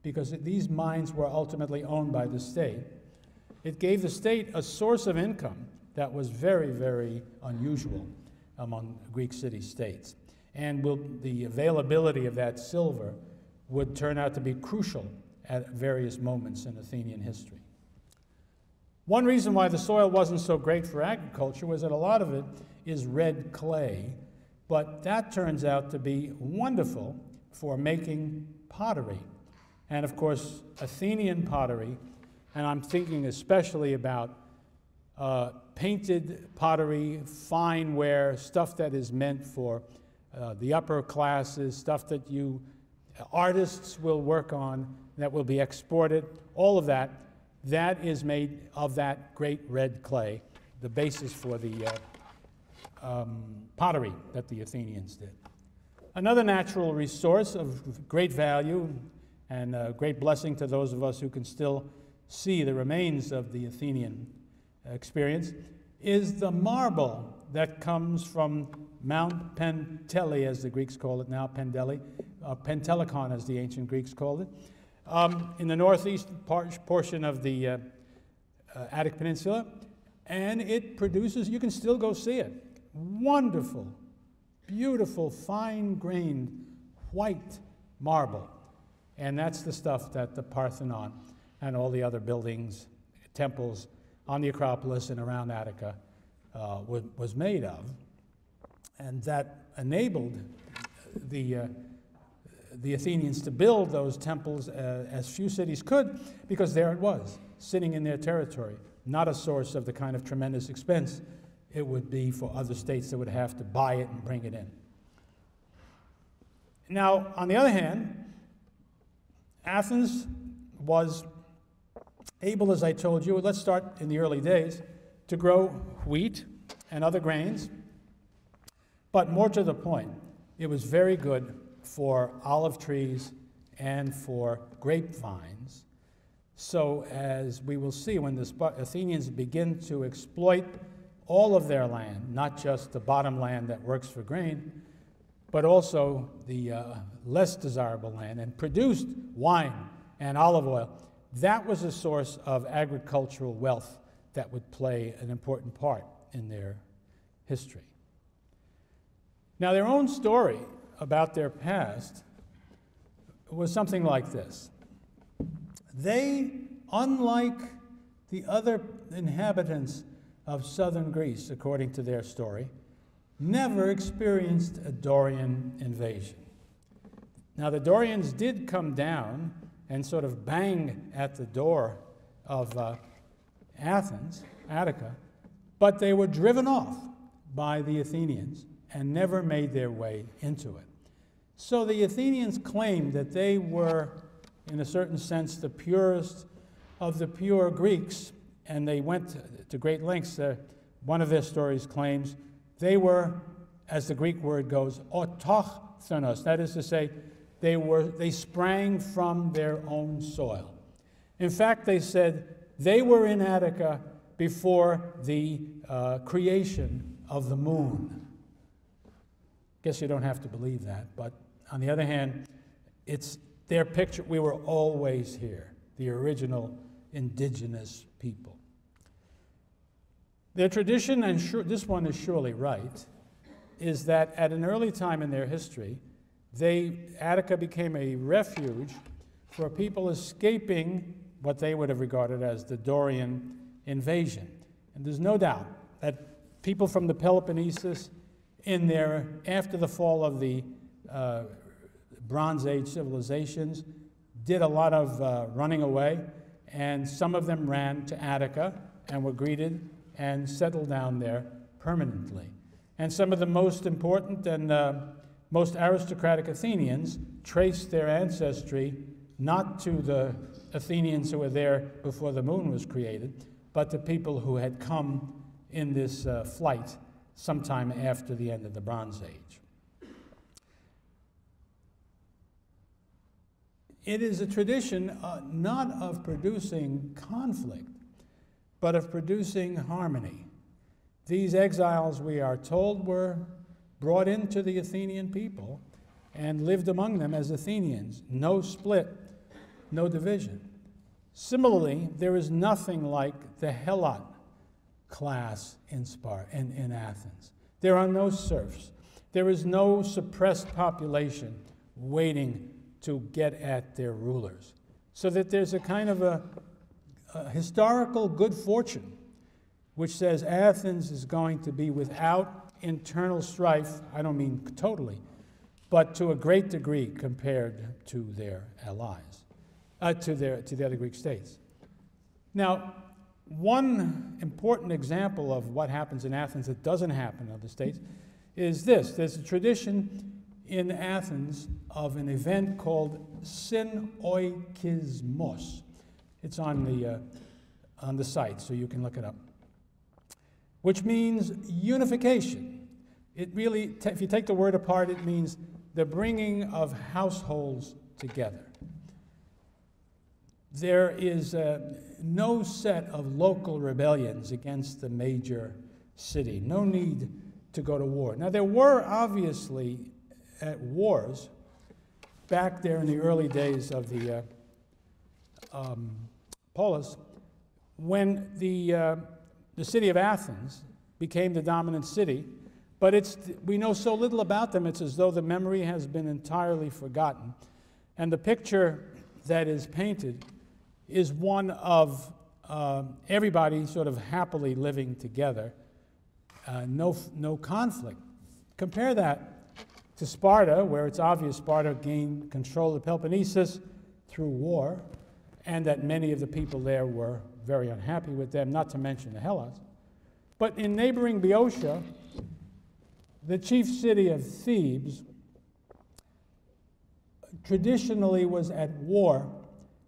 because these mines were ultimately owned by the state, it gave the state a source of income that was very, very unusual among Greek city-states. And the availability of that silver would turn out to be crucial at various moments in Athenian history. One reason why the soil wasn't so great for agriculture was that a lot of it is red clay, but that turns out to be wonderful for making pottery. And of course, Athenian pottery, and I'm thinking especially about painted pottery, fine ware, stuff that is meant for the upper classes, stuff that artists will work on, that will be exported, all of that, that is made of that great red clay, the basis for the pottery that the Athenians did. Another natural resource of great value and a great blessing to those of us who can still see the remains of the Athenian experience is the marble that comes from Mount Penteli, as the Greeks call it now, Pentelicon, as the ancient Greeks called it. in the northeast portion of the Attic Peninsula, and it produces, you can still go see it, wonderful, beautiful, fine-grained white marble. And that's the stuff that the Parthenon and all the other buildings, temples on the Acropolis and around Attica was made of. And that enabled the Athenians to build those temples as few cities could, because there it was, sitting in their territory, not a source of the kind of tremendous expense it would be for other states that would have to buy it and bring it in. Now, on the other hand, Athens was able, as I told you, let's start in the early days, to grow wheat and other grains, but more to the point, it was very good for olive trees and for grapevines. So as we will see, when the Athenians begin to exploit all of their land, not just the bottom land that works for grain, but also the less desirable land, and produced wine and olive oil, that was a source of agricultural wealth that would play an important part in their history. Now, their own story about their past was something like this. They, unlike the other inhabitants of southern Greece, according to their story, never experienced a Dorian invasion. Now, the Dorians did come down and sort of bang at the door of Athens, Attica, but they were driven off by the Athenians and never made their way into it. So the Athenians claimed that they were, in a certain sense, the purest of the pure Greeks, and they went to great lengths. One of their stories claims they were, as the Greek word goes, autochthonos. That is to say, they sprang from their own soil. In fact, they said they were in Attica before the creation of the moon. Guess you don't have to believe that, but on the other hand, it's their picture. We were always here, the original indigenous people. Their tradition, and this one is surely right, is that at an early time in their history, Attica became a refuge for people escaping what they would have regarded as the Dorian invasion. And there's no doubt that people from the Peloponnesus, after the fall of the Bronze Age civilizations, did a lot of running away, and some of them ran to Attica and were greeted and settled down there permanently. And some of the most important and most aristocratic Athenians traced their ancestry not to the Athenians who were there before the moon was created, but to people who had come in this flight sometime after the end of the Bronze Age. It is a tradition not of producing conflict, but of producing harmony. These exiles, we are told, were brought into the Athenian people and lived among them as Athenians. No split, no division. Similarly, there is nothing like the Helot class in Sparta, in Athens. There are no serfs. There is no suppressed population waiting to get at their rulers. So that there's a kind of a historical good fortune which says Athens is going to be without internal strife. I don't mean totally, but to a great degree compared to their allies, to the other Greek states. Now, one important example of what happens in Athens that doesn't happen in other states is this. There's a tradition in Athens of an event called synoikismos. It's on the site, so you can look it up, which means unification. It really, if you take the word apart, it means the bringing of households together. There is no set of local rebellions against the major city, no need to go to war. Now, there were obviously wars back there in the early days of the poleis, when the city of Athens became the dominant city, but we know so little about them, it's as though the memory has been entirely forgotten. And the picture that is painted is one of everybody sort of happily living together, no conflict. Compare that to Sparta, where it's obvious Sparta gained control of Peloponnesus through war, and that many of the people there were very unhappy with them, not to mention the Helots. But in neighboring Boeotia, the chief city of Thebes traditionally was at war,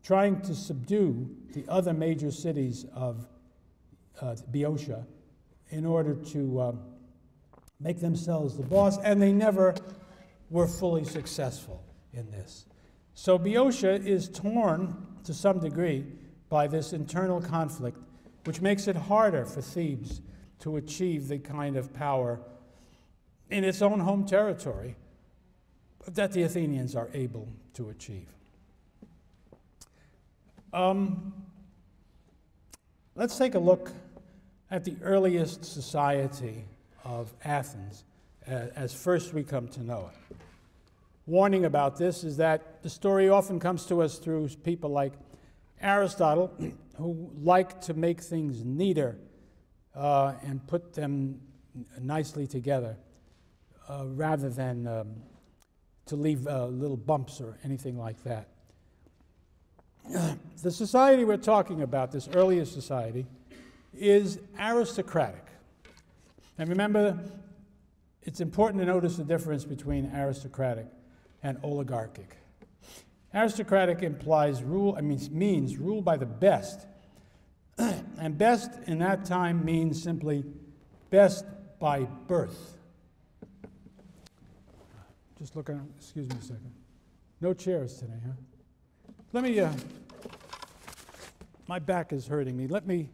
trying to subdue the other major cities of Boeotia in order to make themselves the boss, and they never were fully successful in this. So Boeotia is torn to some degree by this internal conflict, which makes it harder for Thebes to achieve the kind of power in its own home territory that the Athenians are able to achieve. Let's take a look at the earliest society of Athens as first we come to know it. Warning about this is that the story often comes to us through people like Aristotle, who like to make things neater and put them nicely together, rather than to leave little bumps or anything like that. The society we're talking about, this earliest society, is aristocratic. And remember, it's important to notice the difference between aristocratic and oligarchic. Aristocratic implies means rule by the best. And best in that time means simply best by birth. Just look around, excuse me a second. No chairs today, huh? Let me, my back is hurting me.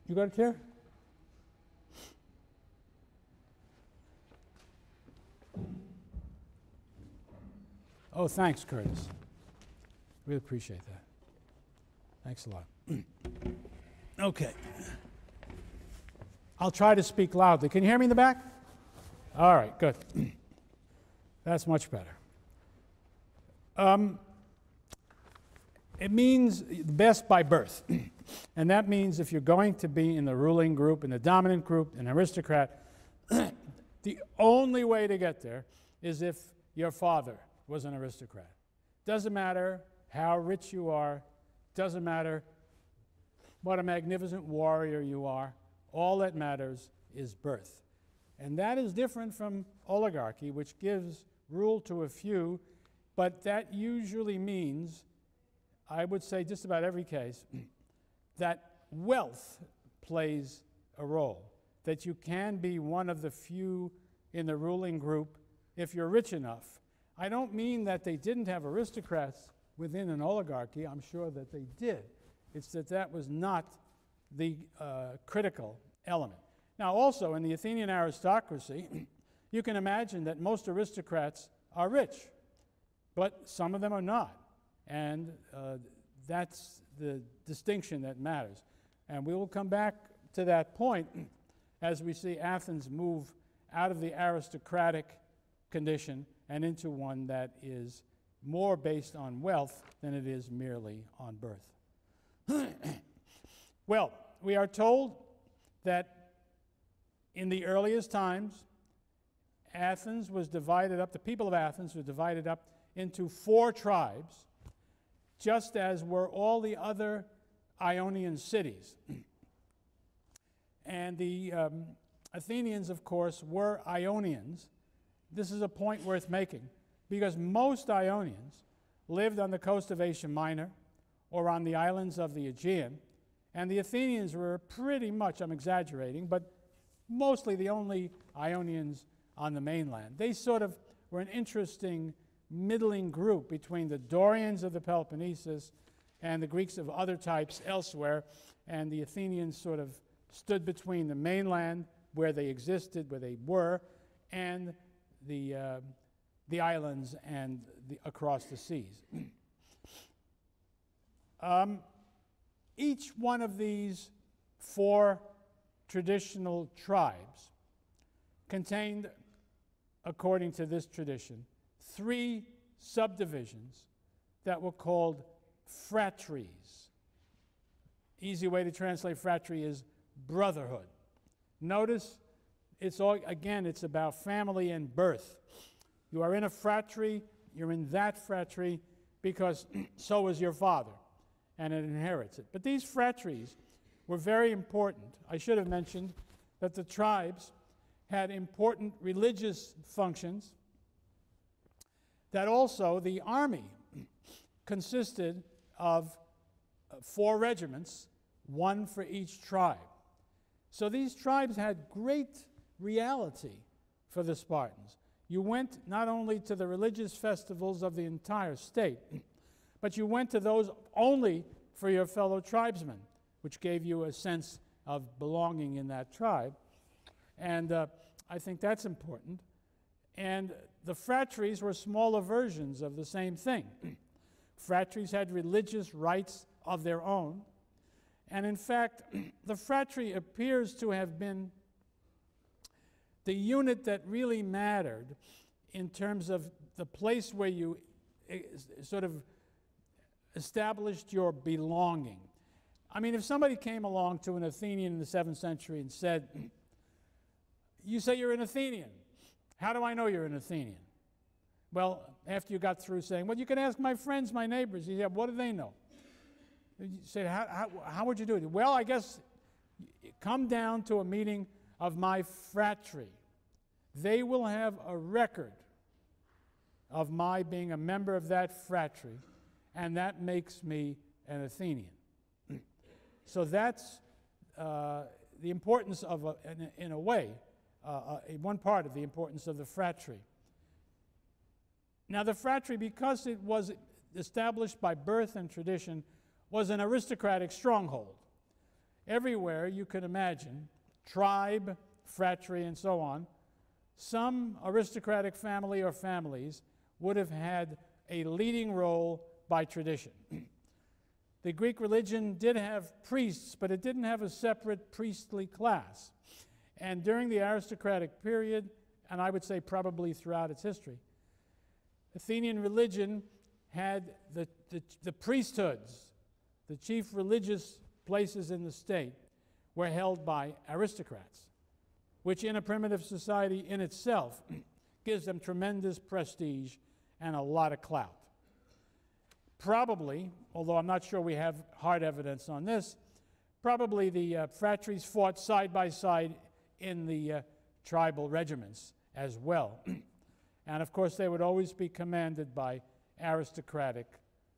You got a chair? Oh, thanks, Curtis. Really appreciate that. Thanks a lot. Okay. I'll try to speak loudly. Can you hear me in the back? All right, good. That's much better. It means best by birth. And that means if you're going to be in the ruling group, in the dominant group, an aristocrat, the only way to get there is if your father was an aristocrat. Doesn't matter how rich you are, doesn't matter what a magnificent warrior you are, all that matters is birth. And that is different from oligarchy, which gives rule to a few, but that usually means, I would say just about every case, that wealth plays a role, that you can be one of the few in the ruling group if you're rich enough. I don't mean that they didn't have aristocrats within an oligarchy. I'm sure that they did. It's that that was not the critical element. Now, also, in the Athenian aristocracy, you can imagine that most aristocrats are rich, but some of them are not. And that's the distinction that matters. And we will come back to that point as we see Athens move out of the aristocratic condition and into one that is more based on wealth than it is merely on birth. Well, we are told that in the earliest times, Athens was divided up, the people of Athens were divided up into 4 tribes, just as were all the other Ionian cities. And the Athenians, of course, were Ionians. This is a point worth making, because most Ionians lived on the coast of Asia Minor or on the islands of the Aegean, and the Athenians were pretty much, I'm exaggerating, but mostly the only Ionians on the mainland. They sort of were an interesting middling group between the Dorians of the Peloponnesus and the Greeks of other types elsewhere, and the Athenians sort of stood between the mainland, where they existed, where they were, and the islands and across the seas. Each one of these 4 traditional tribes contained, according to this tradition, 3 subdivisions that were called phratries. Easy way to translate phratry is brotherhood. Notice, it's about family and birth. You are in a phratry, you're in that phratry because so is your father, and it inherits it. But these phratries were very important. I should have mentioned that the tribes had important religious functions, that also the army consisted of 4 regiments, 1 for each tribe. So these tribes had great reality for the Spartans. You went not only to the religious festivals of the entire state, but you went to those only for your fellow tribesmen, which gave you a sense of belonging in that tribe. And I think that's important. And the phratries were smaller versions of the same thing. Phratries had religious rites of their own. And in fact, the phratry appears to have been the unit that really mattered in terms of the place where you sort of established your belonging. I mean, if somebody came along to an Athenian in the 7th century and said, "You say you're an Athenian. How do I know you're an Athenian?" Well, after you got through saying, "Well, you can ask my friends, my neighbors." You said, "What do they know?" You say, how would you do it?" "Well, I guess come down to a meeting of my phratry. They will have a record of my being a member of that phratry, and that makes me an Athenian." So that's the importance of, in a way, one part of the importance of the phratry. Now, the phratry, because it was established by birth and tradition, was an aristocratic stronghold. Everywhere you could imagine, tribe, phratry, and so on, some aristocratic family or families would have had a leading role by tradition. The Greek religion did have priests, but it didn't have a separate priestly class. And during the aristocratic period, and I would say probably throughout its history, Athenian religion had the priesthoods, the chief religious places in the state, were held by aristocrats, which in a primitive society in itself gives them tremendous prestige and a lot of clout. Probably, although I'm not sure we have hard evidence on this, probably the phratries fought side by side in the tribal regiments as well. And of course, they would always be commanded by aristocratic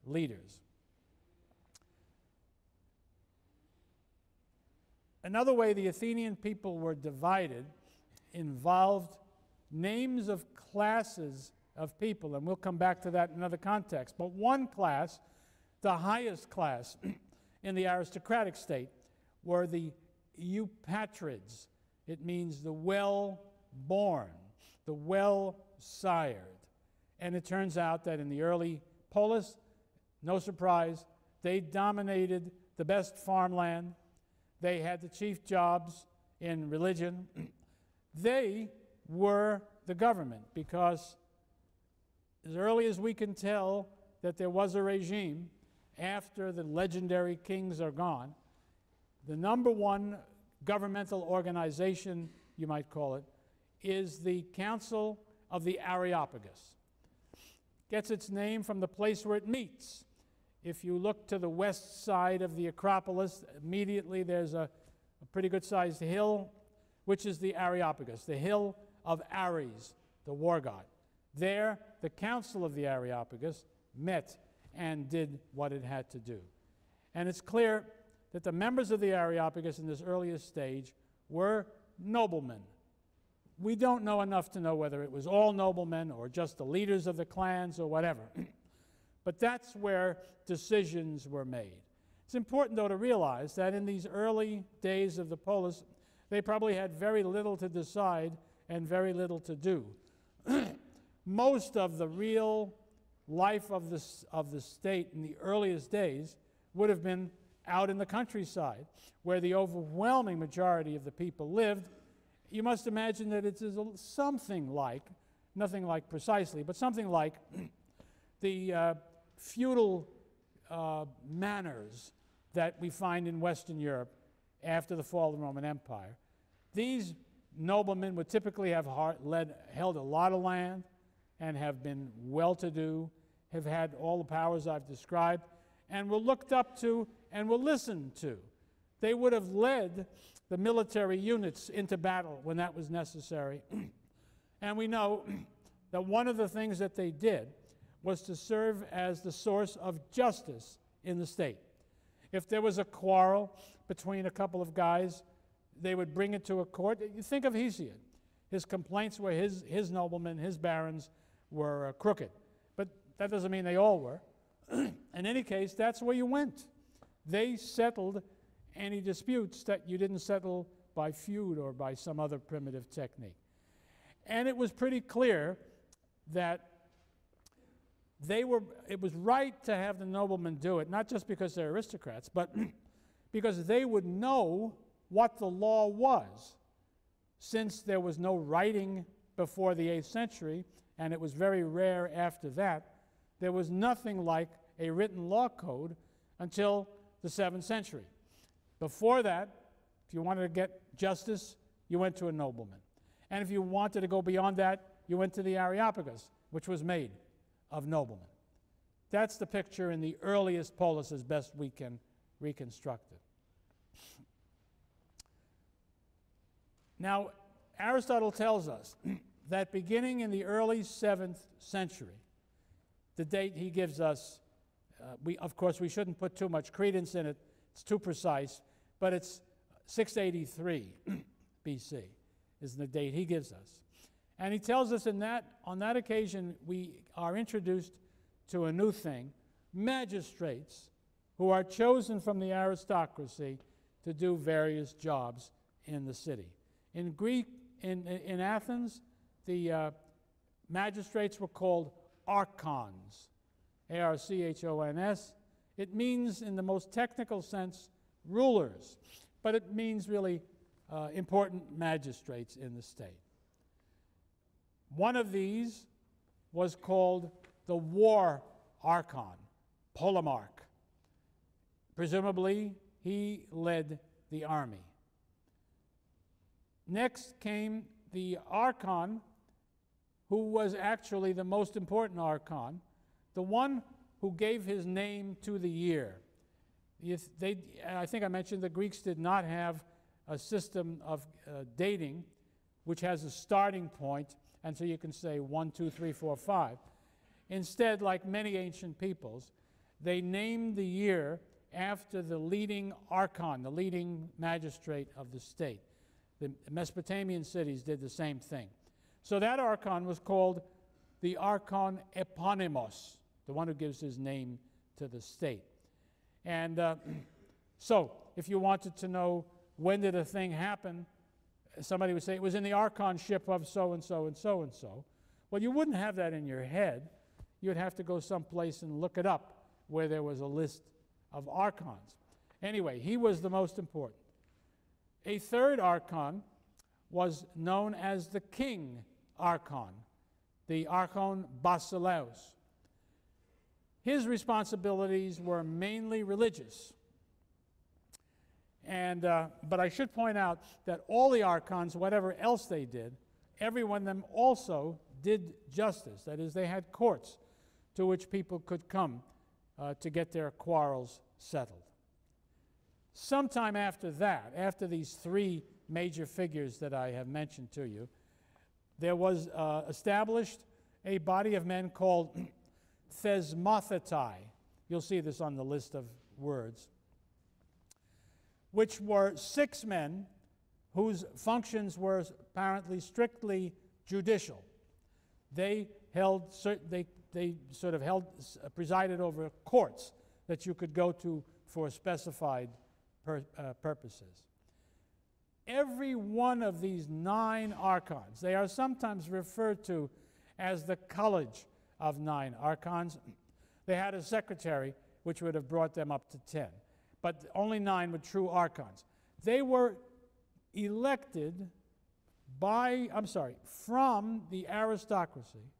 leaders. Another way the Athenian people were divided involved names of classes of people, and we'll come back to that in another context. But one class, the highest class in the aristocratic state, were the eupatrids. It means the well-born, the well-sired. And it turns out that in the early polis, no surprise, they dominated the best farmland. They had the chief jobs in religion. They were the government, because as early as we can tell that there was a regime after the legendary kings are gone, the number one governmental organization, you might call it, is the Council of the Areopagus. Gets its name from the place where it meets. If you look to the west side of the Acropolis, immediately there's a pretty good-sized hill, which is the Areopagus, the hill of Ares, the war god. There, the Council of the Areopagus met and did what it had to do. And it's clear that the members of the Areopagus in this earliest stage were noblemen. We don't know enough to know whether it was all noblemen or just the leaders of the clans or whatever. But that's where decisions were made. It's important, though, to realize that in these early days of the polis, they probably had very little to decide and very little to do. Most of the real life of the state in the earliest days would have been out in the countryside, where the overwhelming majority of the people lived. You must imagine that it is something like, nothing like precisely, but something like the feudal manners that we find in Western Europe after the fall of the Roman Empire. These noblemen would typically have held a lot of land and have been well-to-do, have had all the powers I've described, and were looked up to and were listened to. They would have led the military units into battle when that was necessary. And we know that one of the things that they did was to serve as the source of justice in the state. If there was a quarrel between a couple of guys, they would bring it to a court. You think of Hesiod. His complaints were his noblemen, his barons were crooked. But that doesn't mean they all were. In any case, that's where you went. They settled any disputes that you didn't settle by feud or by some other primitive technique. And it was pretty clear that it was right to have the noblemen do it, not just because they're aristocrats, but because they would know what the law was. Since there was no writing before the 8th century, and it was very rare after that, there was nothing like a written law code until the 7th century. Before that, if you wanted to get justice, you went to a nobleman. And if you wanted to go beyond that, you went to the Areopagus, which was made of noblemen. That's the picture in the earliest polis as best we can reconstruct it. Now, Aristotle tells us that beginning in the early 7th century, the date he gives us, of course, we shouldn't put too much credence in it. It's too precise, but it's 683 BC is the date he gives us. And he tells us on that occasion, we are introduced to a new thing, magistrates who are chosen from the aristocracy to do various jobs in the city. In Greek, in Athens, the magistrates were called archons, A-R-C-H-O-N-S. It means, in the most technical sense, rulers, but it means really important magistrates in the state. One of these was called the war archon, polemarch. Presumably, he led the army. Next came the archon, who was actually the most important archon, the one who gave his name to the year. I think I mentioned the Greeks did not have a system of dating, which has a starting point, and so you can say 1, 2, 3, 4, 5. Instead, like many ancient peoples, they named the year after the leading archon, the leading magistrate of the state. The Mesopotamian cities did the same thing. So that archon was called the archon eponymos, the one who gives his name to the state. And so if you wanted to know when did a thing happen, somebody would say it was in the archonship of so-and-so and so-and-so. Well, you wouldn't have that in your head. You'd have to go someplace and look it up where there was a list of archons. Anyway, he was the most important. A third archon was known as the king archon, the archon basileus. His responsibilities were mainly religious. But I should point out that all the archons, whatever else they did, every one of them also did justice. That is, they had courts to which people could come to get their quarrels settled. Sometime after that, after these three major figures that I have mentioned to you, there was established a body of men called thesmothetai. You'll see this on the list of words, which were 6 men whose functions were apparently strictly judicial. They presided over courts that you could go to for specified purposes. Every one of these 9 archons, they are sometimes referred to as the college of 9 archons. They had a secretary, which would have brought them up to 10. But only 9 were true archons. They were elected from the aristocracy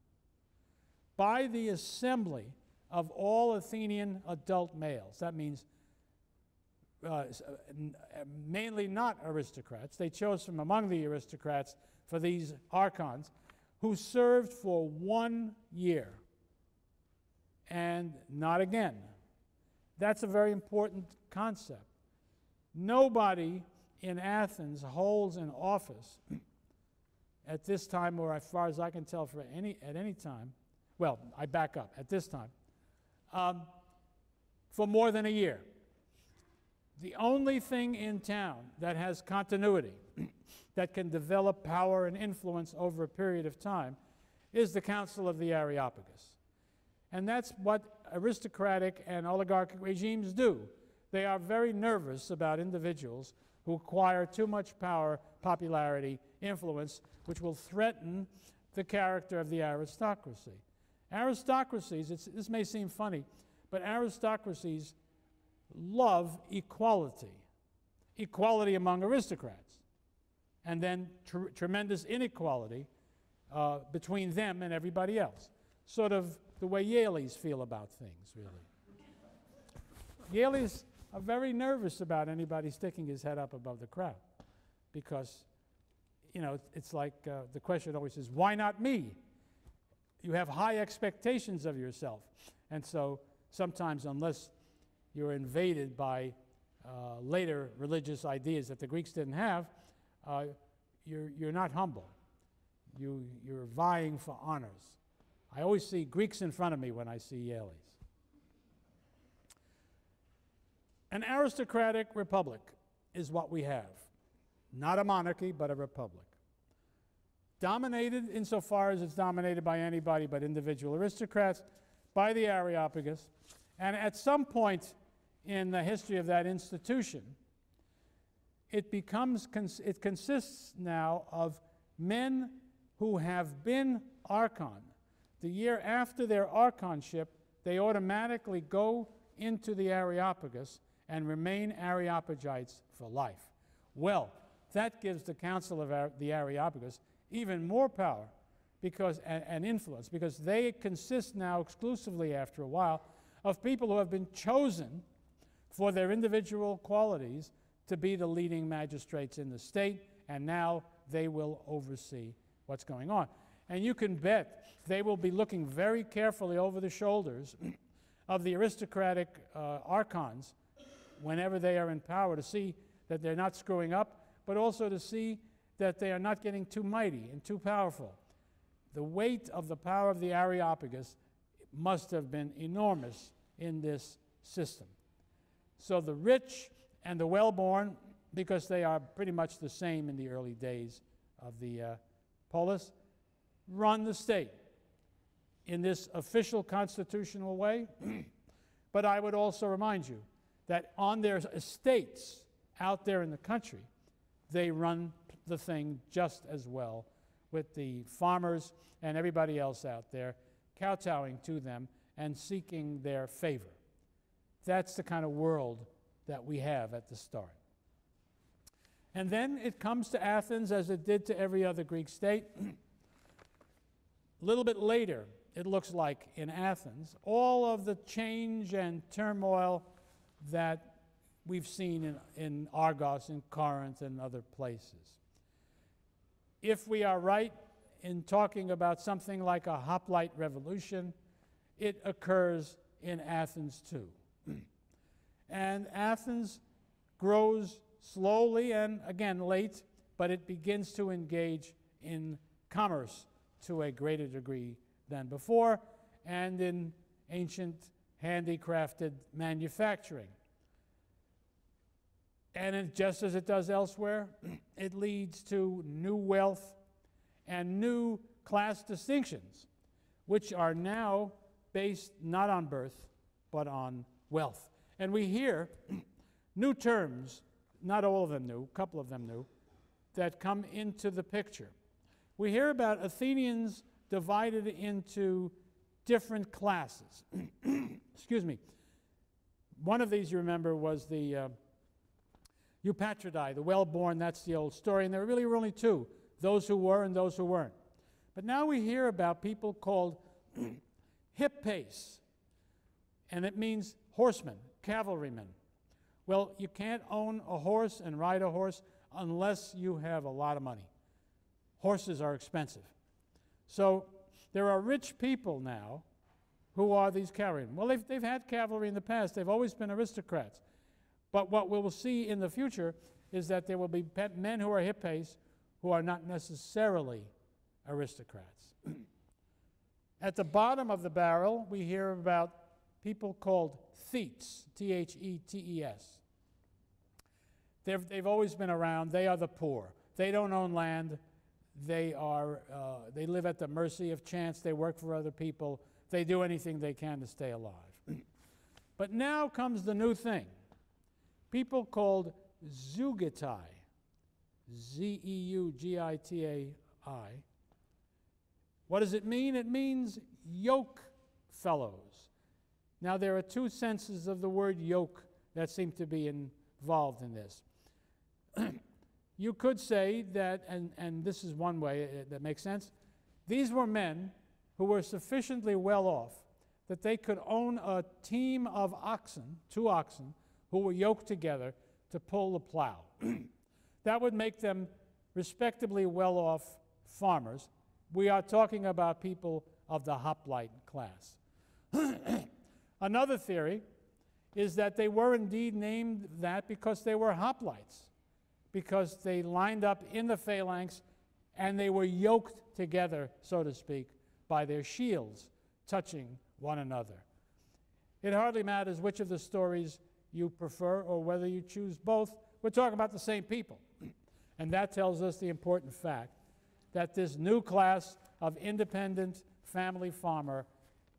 by the assembly of all Athenian adult males. That means mainly not aristocrats. They chose from among the aristocrats for these archons, who served for 1 year and not again. That's a very important concept. Nobody in Athens holds an office at this time, or as far as I can tell, at any time. Well, I back up, at this time, for more than a year. The only thing in town that has continuity, that can develop power and influence over a period of time, is the Council of the Areopagus. And that's what aristocratic and oligarchic regimes do. They are very nervous about individuals who acquire too much power, popularity, influence, which will threaten the character of the aristocracy. Aristocracies, this may seem funny, but aristocracies love equality. Equality among aristocrats. And then tremendous inequality between them and everybody else. Sort of the way Yaleys feel about things, really. Yaleys are very nervous about anybody sticking his head up above the crowd because, you know, it's like the question always is, why not me? You have high expectations of yourself. And so sometimes, unless you're invaded by later religious ideas that the Greeks didn't have, you're not humble. You're vying for honors. I always see Greeks in front of me when I see Yaleys. An aristocratic republic is what we have. Not a monarchy, but a republic. Dominated insofar as it's dominated by anybody but individual aristocrats, by the Areopagus, and at some point in the history of that institution, it consists now of men who have been archon. The year after their archonship, they automatically go into the Areopagus and remain Areopagites for life. Well, that gives the Council of the Areopagus even more power and influence, because they consist now exclusively, after a while, of people who have been chosen for their individual qualities to be the leading magistrates in the state, and now they will oversee what's going on. And you can bet they will be looking very carefully over the shoulders of the aristocratic archons whenever they are in power, to see that they're not screwing up, but also to see that they are not getting too mighty and too powerful. The weight of the power of the Areopagus must have been enormous in this system. So the rich and the well-born, because they are pretty much the same in the early days of the polis, run the state in this official constitutional way. But I would also remind you that on their estates out there in the country, they run the thing just as well, with the farmers and everybody else out there kowtowing to them and seeking their favor. That's the kind of world that we have at the start. And then it comes to Athens, as it did to every other Greek state. A little bit later, it looks like in Athens, all of the change and turmoil that we've seen in Argos, in Corinth, and other places. If we are right in talking about something like a hoplite revolution, it occurs in Athens too. And Athens grows slowly and, again, late, but it begins to engage in commerce to a greater degree than before, and in ancient handicrafted manufacturing. And just as it does elsewhere, it leads to new wealth and new class distinctions, which are now based not on birth, but on wealth. And we hear new terms, not all of them new, a couple of them new, that come into the picture. We hear about Athenians divided into different classes. Excuse me. One of these, you remember, was the Eupatridae, the well-born. That's the old story. And there really were only two, those who were and those who weren't. But now we hear about people called hippes, and it means horsemen, cavalrymen. Well, you can't own a horse and ride a horse unless you have a lot of money. Horses are expensive. So there are rich people now who are these cavalrymen. Well, they've had cavalry in the past. They've always been aristocrats. But what we will see in the future is that there will be men who are hippes who are not necessarily aristocrats. At the bottom of the barrel, we hear about people called thetes, T-H-E-T-E-S. They've always been around. They are the poor. They don't own land. They live at the mercy of chance. They work for other people. They do anything they can to stay alive. But now comes the new thing. People called zeugitai, Z-E-U-G-I-T-A-I. What does it mean? It means yoke fellows. Now, there are two senses of the word yoke that seem to be involved in this. You could say that, and this is one way that makes sense, these were men who were sufficiently well off that they could own a team of oxen, 2 oxen, who were yoked together to pull the plow. That would make them respectably well-off farmers. We are talking about people of the hoplite class. Another theory is that they were indeed named that because they were hoplites, because they lined up in the phalanx and they were yoked together, so to speak, by their shields touching one another. It hardly matters which of the stories you prefer or whether you choose both. We're talking about the same people. And that tells us the important fact that this new class of independent family farmer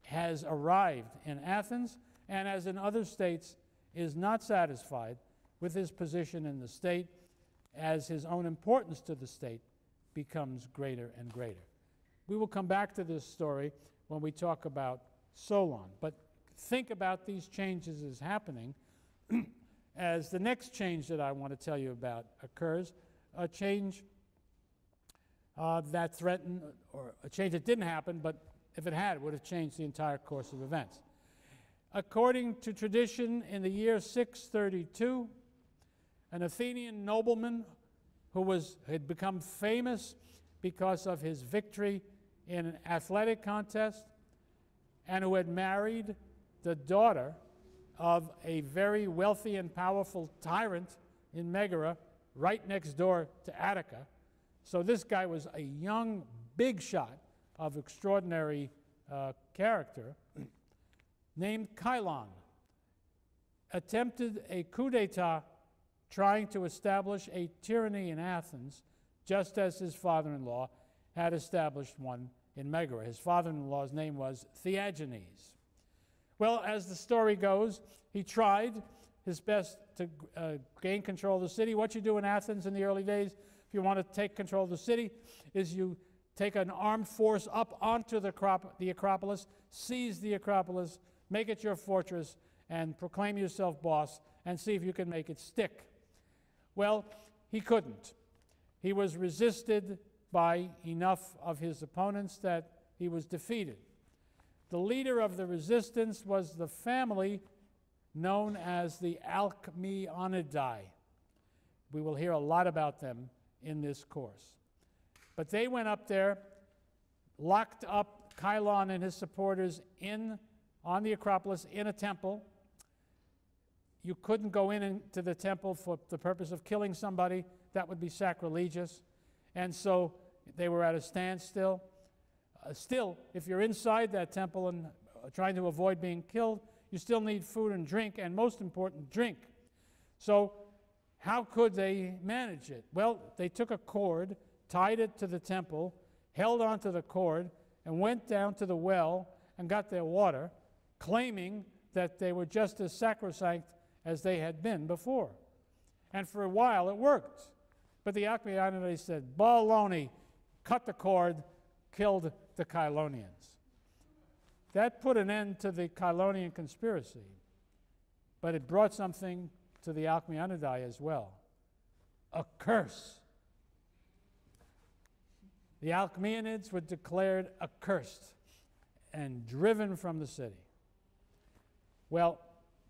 has arrived in Athens, and as in other states, is not satisfied with his position in the state as his own importance to the state becomes greater and greater. We will come back to this story when we talk about Solon, but think about these changes as happening as the next change that I want to tell you about occurs, a change that threatened, or a change that didn't happen, but if it had, it would have changed the entire course of events. According to tradition, in the year 632, an Athenian nobleman who had become famous because of his victory in an athletic contest and who had married the daughter of a very wealthy and powerful tyrant in Megara, right next door to Attica. So this guy was a young, big shot of extraordinary character, named Cylon, attempted a coup d'etat trying to establish a tyranny in Athens, just as his father-in-law had established one in Megara. His father-in-law's name was Theagenes. Well, as the story goes, he tried his best to gain control of the city. What you do in Athens in the early days, if you want to take control of the city, is you take an armed force up onto the Acropolis, seize the Acropolis, make it your fortress, and proclaim yourself boss, and see if you can make it stick. Well, he couldn't. He was resisted by enough of his opponents that he was defeated. The leader of the resistance was the family known as the Alcmeonidae. We will hear a lot about them in this course. But they went up there, locked up Cylon and his supporters on the Acropolis in a temple. You couldn't go into the temple for the purpose of killing somebody. That would be sacrilegious. And so they were at a standstill. Still, if you're inside that temple and trying to avoid being killed, you still need food and drink, and most important, drink. So how could they manage it? Well, they took a cord, tied it to the temple, held onto the cord, and went down to the well and got their water, claiming that they were just as sacrosanct as they had been before. And for a while it worked. But the Alcmeonidae said, baloney, cut the cord, killed the Cylonians. That put an end to the Cylonian conspiracy. but it brought something to the Alcmaeonidae as well. A curse. The Alcmaeonids were declared accursed and driven from the city. Well,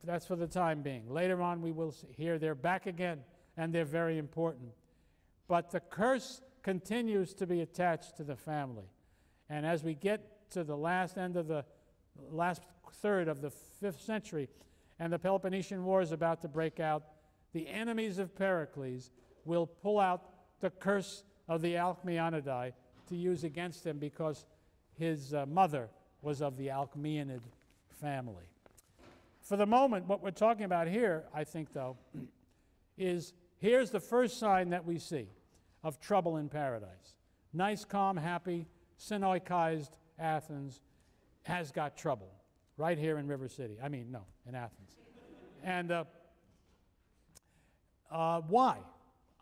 that's for the time being. Later on we will hear they're back again, and they're very important. But the curse continues to be attached to the family. And as we get to the last third of the 5th century, and the Peloponnesian War is about to break out, the enemies of Pericles will pull out the curse of the Alcmaeonidae to use against him because his mother was of the Alcmaeonid family. For the moment, what we're talking about here, I think, though, is here's the first sign that we see of trouble in paradise. Nice, calm, happy, Sinoikized Athens has got trouble right here in River City. I mean, no, in Athens. And why?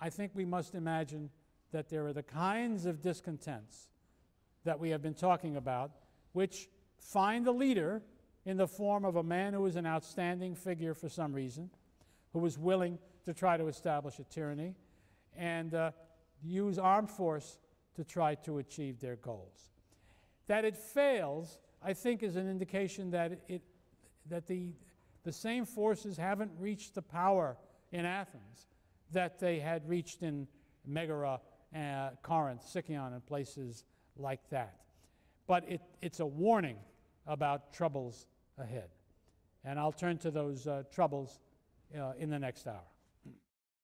I think we must imagine that there are the kinds of discontents that we have been talking about, which find a leader in the form of a man who is an outstanding figure for some reason, who is willing to try to establish a tyranny, and use armed force to try to achieve their goals. That it fails, I think, is an indication that the same forces haven't reached the power in Athens that they had reached in Megara, Corinth, Sicyon, and places like that. But it's a warning about troubles ahead. And I'll turn to those troubles in the next hour.